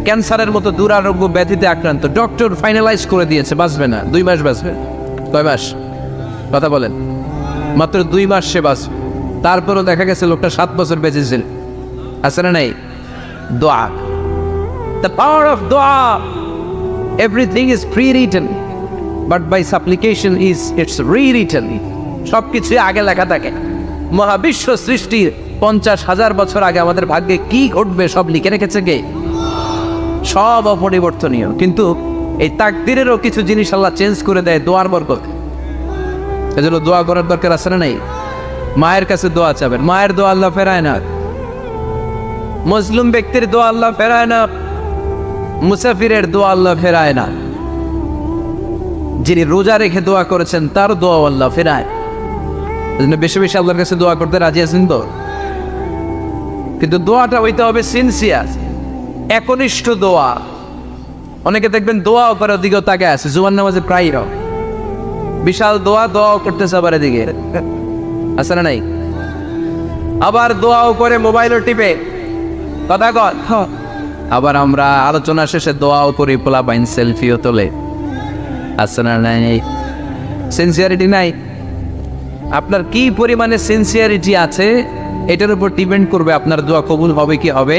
ক্যান্সারের মতো দুরারোগ্য ব্যাধিতে আক্রান্ত, ডক্টর ফাইনালাইজ করে দিয়েছে বাঁচবে না, 2 মাস বাঁচবে। কয় মাস? কথা বলেন। মাত্র 2 মাস সে বাঁচবে। তারপরও দেখা গেছে লোকটা 7 বছর বেঁচেছিল। আছে না নাই? দোয়া, দ্য পাওয়ার অফ দোয়া। Everything is prewritten, but by supplication it's rewritten. সবকিছু আগে লেখা থাকে। মহাবিশ্ব সৃষ্টির 50,000 বছর আগে আমাদের ভাগ্যে কি ঘটবে সব লিখে রেখেছে কে? সব অপরিবর্তনীয়। কিন্তু এই তাকদিরেরও কিছু জিনিস আল্লাহ চেঞ্জ করে দেয় দোয়ার বরকত। এজন্য দোয়া করার দরকার আছে না নাই? মায়ের কাছে দোয়া চাবেন, মায়ের দোয়া আল্লাহ ফেরায় না। মজলুম ব্যক্তির দোয়া আল্লাহ ফেরায় না, মুসাফিরের দোয়া আল্লাহ ফেরায় না। যিনি রোজা রেখে দোয়া করেছেন তার দোয়া আল্লাহ ফেরায়। এজন্য বেশি বেশি আল্লাহর কাছে দোয়া করতে রাজি আছেন তো? কিন্তু দোয়াটা হইতে হবে সিনসিয়ার, একনিষ্ঠ দোয়া। অনেকে দেখবেন দোয়াও করে ওদিকেও তাকে আছে, জুমার নামাজে প্রায় বিশাল দোয়াও করতেছে আবার এদিকে, আছে না নাই? আবার দোয়াও করে মোবাইলও টিপে, কথা কর। আবার আমরা আলোচনা শেষে দোয়াও করি, পোলা বাইন সেলফিও তোলে, আছে না নাই? সিনসিয়ারিটি নাই। আপনার কি পরিমাণে সিনসিয়ারিটি আছে এটার উপর ডিপেন্ড করবে আপনার দোয়া কবুল হবে কি হবে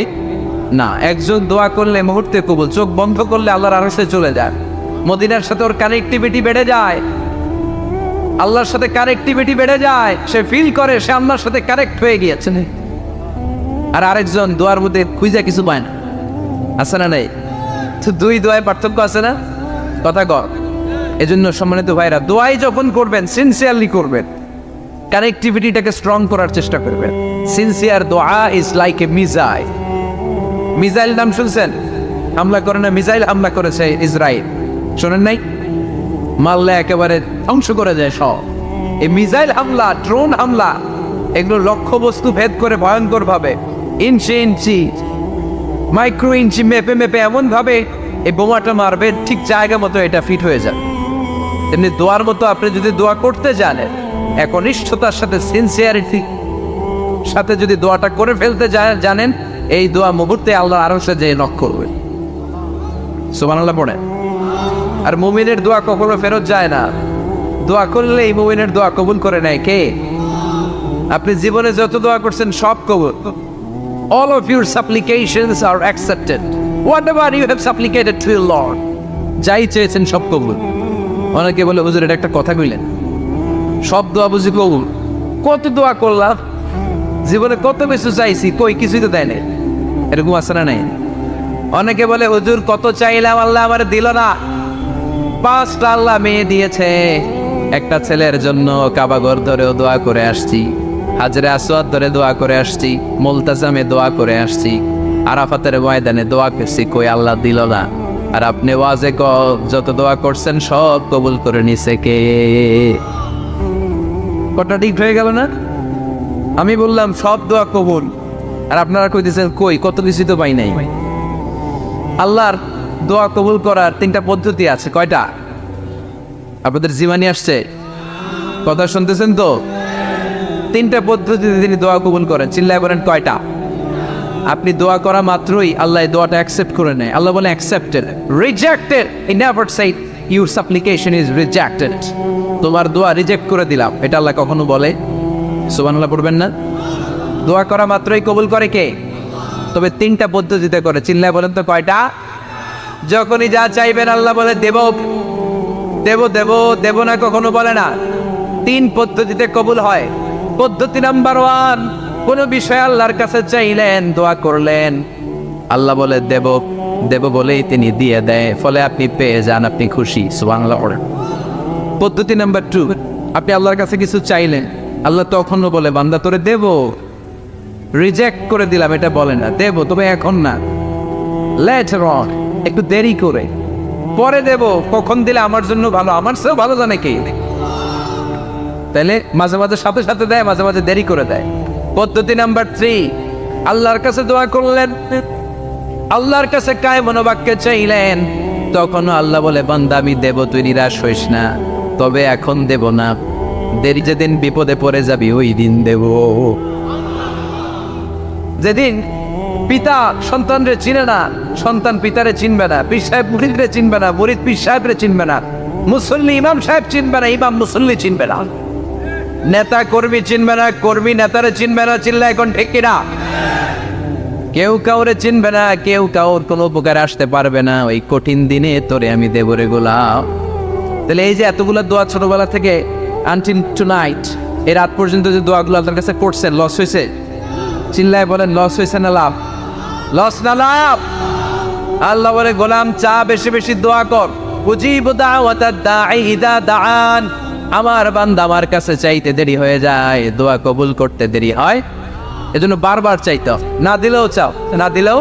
না। একজন দোয়া করলে মুহূর্তে কবুল, চোখ বন্ধ করলে আল্লাহর আরশে চলে যায়। মদিনার সাথে ওর কানেক্টিভিটি বেড়ে যায়, আল্লাহর সাথে কানেক্টিভিটি বেড়ে যায়। সে ফিল করে সে আল্লাহর সাথে কানেক্ট হয়ে গিয়েছে। আর আরেকজন দোয়ার মধ্যে খুঁজে কিছু পায় না, আছে না নাই? তো 2 দোয়ায় পার্থক্য আছে না? কথা কর। এজন্য সম্মানিত ভাইরা, দোয়াই যখন করবেন সিনসিয়ারলি করবেন, কানেক্টিভিটিটাকে স্ট্রং করার চেষ্টা করবেন। সিনসিয়ার দোয়া is like a missile. Missile নাম শুনছেন? হামলা করে না, মিসাইল হামলা করেছে ইসরায়েল, শোনেন নাই? মারলে একেবারে ধ্বংস করে যায় সব। এই মিসাইল হামলা, ড্রোন হামলা, এগুলো লক্ষ্য বস্তু ভেদ করে ভয়ঙ্কর ভাবে, ইঞ্চি ইঞ্চি, মাইক্রো ইঞ্চি মেপে মেপে এমন ভাবে এই বোমাটা মারবে, ঠিক জায়গা মতো এটা ফিট হয়ে যাবে। তেমনি দোয়ার মতো আপনি যদি দোয়া করতে জানেন, একনিষ্ঠতার সাথে সিনসিয়ারিটি সাথে যদি দোয়াটা করে ফেলতে জানেন, এই দোয়া মুহূর্তে আল্লাহর আরশে যেয়ে নক করবে। সুবহানাল্লাহ পড়ে। আর মুমিনের দোয়া কখনো ফেরত যায় না। দোয়া করলে এই মুমিনের দোয়া কবুল করে নেয় কে? আপনি জীবনে যত দোয়া করছেন সব কবুল। All of your supplications are accepted. Whatever you have supplicated to your Lord, যাই চেয়েছেন সব কবুল। অনেকে বলে হুজুর এটা একটা কথা কইলেন, সব দোয়া বুঝি কবুল? কত দোয়া করলাম, জীবনে কত কিছু চাইছি, কই কিছুই তো দেয় নাই। এরকম আছে না নাই? অনেকে বলে হুজুর কত চাইলাম আল্লাহ আমার দিল না। 5টা আল্লাহ মেয়ে দিয়েছে, একটা ছেলের জন্য কাবাঘর ধরেও দোয়া করে আসছি, হাজরে আসওয়াদ ধরে দোয়া করে আসছি, মুলতাজামে দোয়া করে আসছি, আরাফাতের ময়দানে দোয়া করছি, কই আল্লাহ দিল না। আর আপনি ওয়াজে যত দোয়া করছেন সব কবুল করে নিছে কে? কটা ঠিক হয়ে গেল না? আমি বললাম সব দোয়া কবুল, আর আপনারা কইতেছেন কই কত কিছু তো পাই নাই। আল্লাহর দোয়া কবুল করার 3টা পদ্ধতি আছে। কয়টা? আপনাদের জীবনে আসছে? কথা শুনতেছেন তো? 3টা পদ্ধতিতে তিনি দোয়া কবুল করেন। চিল্লায় বলেন কয়টা? আপনি দোয়া করা মাত্রই আল্লাহ এই দোয়াটা অ্যাকসেপ্ট করে নেয়। আল্লাহ বলে accepted, rejected he never shed your সাপ্লিকেশন is rejected. তোমার দোয়া রিজেক্ট করে দিলাম, এটা আল্লাহ কখনো বলে? সুবহানাল্লাহ পড়বেন না? দোয়া করা মাত্রই কবুল করে কে? তবে 3টা পদ্ধতিতে করে। চিল্লায় বলেন তো কয়টা? যখনই যা চাইবেন আল্লাহ বলে দেব দেব দেব দেব না, কখনো বলে না। 3 পদ্ধতিতে কবুল হয়। পদ্ধতি নাম্বার 1, কোন বিষয় আল্লাহর কাছে চাইলেন, দোয়া করলেন, আল্লাহ বলে দেব দেব বলেই তিনি দিয়ে দেয়, ফলে আপনি পেয়ে যান, আপনি খুশি। সুবহানাল্লাহ পড়েন। পদ্ধতি নাম্বার 2, আপনি আল্লাহর কাছে কিছু চাইলেন, আল্লাহ তখনও বলে বান্দা তোরে দেব, রিজেক্ট করে দিলাম এটা বলে না, দেব তবে এখন না, লেটার অন, একটু দেরি করে, পরে দেব, কখন দিলে আমার জন্য ভালো, আমার চেয়েও ভালো জানে কে। তাইলে মাঝে মাঝে সাথে সাথে দেয়, মাঝে মাঝে দেরি করে দেয়। পদ্ধতি নাম্বার 3, আল্লাহর কাছে দোয়া করলেন, আল্লাহর কাছে কায় মনোবাক্যে চাইলেন, তখনও আল্লাহ বলে বান্দা আমি দেব, তুই নিরাশ হইস না, তবে এখন দেব না, দেরি যেদিন বিপদে পড়ে যাবি ওই দিন দেব। যেদিন পিতা সন্তানরে চিনে না, সন্তান পিতারে চিনবে না, পীর সাহেব মুরিদরে চিনবে না, মুরিদ পীর সাহেবরে চিনবে না, মুসল্লি ইমাম সাহেব চিনবে না, ইমাম মুসল্লি চিনবে না, নেতা কর্মী চিনবে না, কর্মী নেতারে চিনবে না। চিল্লা এখন ঠিক কিনা? কেউ কাউরে চিনবে না, কেউ কাউর কোনো উপকারে আসতে পারবে না। ওই কঠিন দিনে তোরে আমি দেব রে গোলাম। তাহলে এই যে এতগুলো দোয়া ছোটবেলা থেকে আনটিল টুনাইট, এই রাত পর্যন্ত যে দোয়াগুলো আল্লাহর কাছে করছেন, লস হয়েছে? চিল্লায় বলেন লস হয়েছে না লাভ? লস না লাভ? আল্লাহ বলে গোলাম চা বেশি বেশি দোয়া কর, উজিবু দাওয়াতাদ দাঈ ইযা দাআন। আমার বান্দা আমার কাছে চাইতে দেরি হয়ে যায়, দোয়া কবুল করতে দেরি হয়, এজন্য বারবার চাইতে, না দিলেও চাও, না দিলেও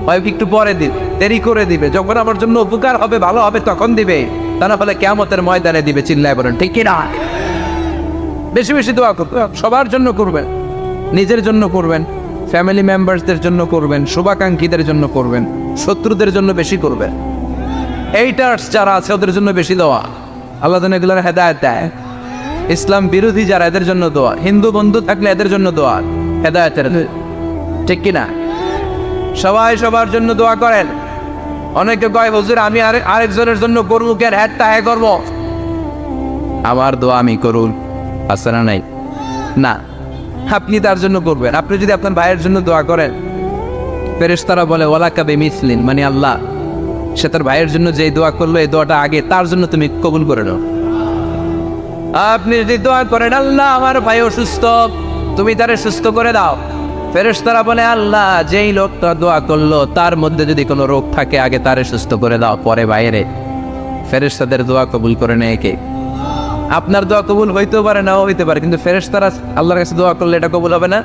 হয় একটু পরে দিবে, দেরি করে দিবে, যখন আমার জন্য উপকার হবে ভালো হবে তখন দিবে, তা না হলে কিয়ামতের ময়দানে দিবে। চিল্লায় বলেন ঠিক কি না? বেশি বেশি দোয়া করবেন, সবার জন্য করবেন, নিজের জন্য করবেন, ফ্যামিলি মেম্বারসদের জন্য করবেন, শুভাকাঙ্ক্ষীদের জন্য করবেন, শত্রুদের জন্য বেশি করবেন, এইটার্স যারা আছে ওদের জন্য বেশি দোয়া। আল্লাহ যেন এগুলোর হেদায়েত দেয়। ইসলাম বিরোধী যারা এদের জন্য দোয়া, হিন্দু বন্ধু থাকলে এদের জন্য দোয়া, হেদায়েতের, ঠিক কিনা? সবাই সবার জন্য দোয়া করেন। অনেকে কয় হুজুর আমি আরেকজনের জন্য করবো কেন, হ্যাটটা হ্যাঁ করবো, আমার দোয়া আমি করুন, আছে না নাই? না, আপনি তার জন্য করবেন। আপনি যদি আপনার ভাইয়ের জন্য দোয়া করেন, ফেরেশতারা বলে ওয়ালাকা বিমিসলিন, মানে আল্লাহ সে তার ভাইয়ের জন্য যে দোয়া করলো এই দোয়াটা আগে তার জন্য তুমি কবুল করে নাও। আপনি যদি দোয়া করেন আল্লাহ আমার ভাই অসুস্থ, তুমি তারে সুস্থ করে দাও, ফেরেশতারা বলে আল্লাহ যেই লোকটা দোয়া করলো তার মধ্যে যদি কোনো রোগ থাকে আগে তারে সুস্থ করে দাও, পরে বাইরে। ফেরেশতাদের দোয়া কবুল করে নেয় কে? আপনার দোয়া কবুল হইতেও পারে, নাও হইতে পারে, কিন্তু ফেরেশতারা আল্লাহর কাছে দোয়া করলে এটা কবুল হবে না।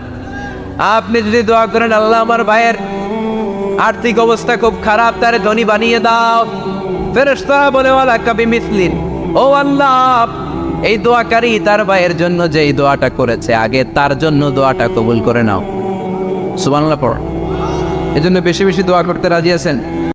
আপনি যদি দোয়া করেন আল্লাহ আমার ভাইয়ের আর্থিক অবস্থা খুব খারাপ, তারে ধনী বানিয়ে দাও, ফেরেশতারা বলে ওয়ালাকা বিমিসলিন, ও আল্লাহ এই দোয়াকারী তার ভাইয়ের জন্য যেই দোয়াটা করেছে আগে তার জন্য দোয়াটা কবুল করে নাও। সুবহানাল্লাহ পড়। এজন্য বেশি বেশি দোয়া করতে রাজি আছেন?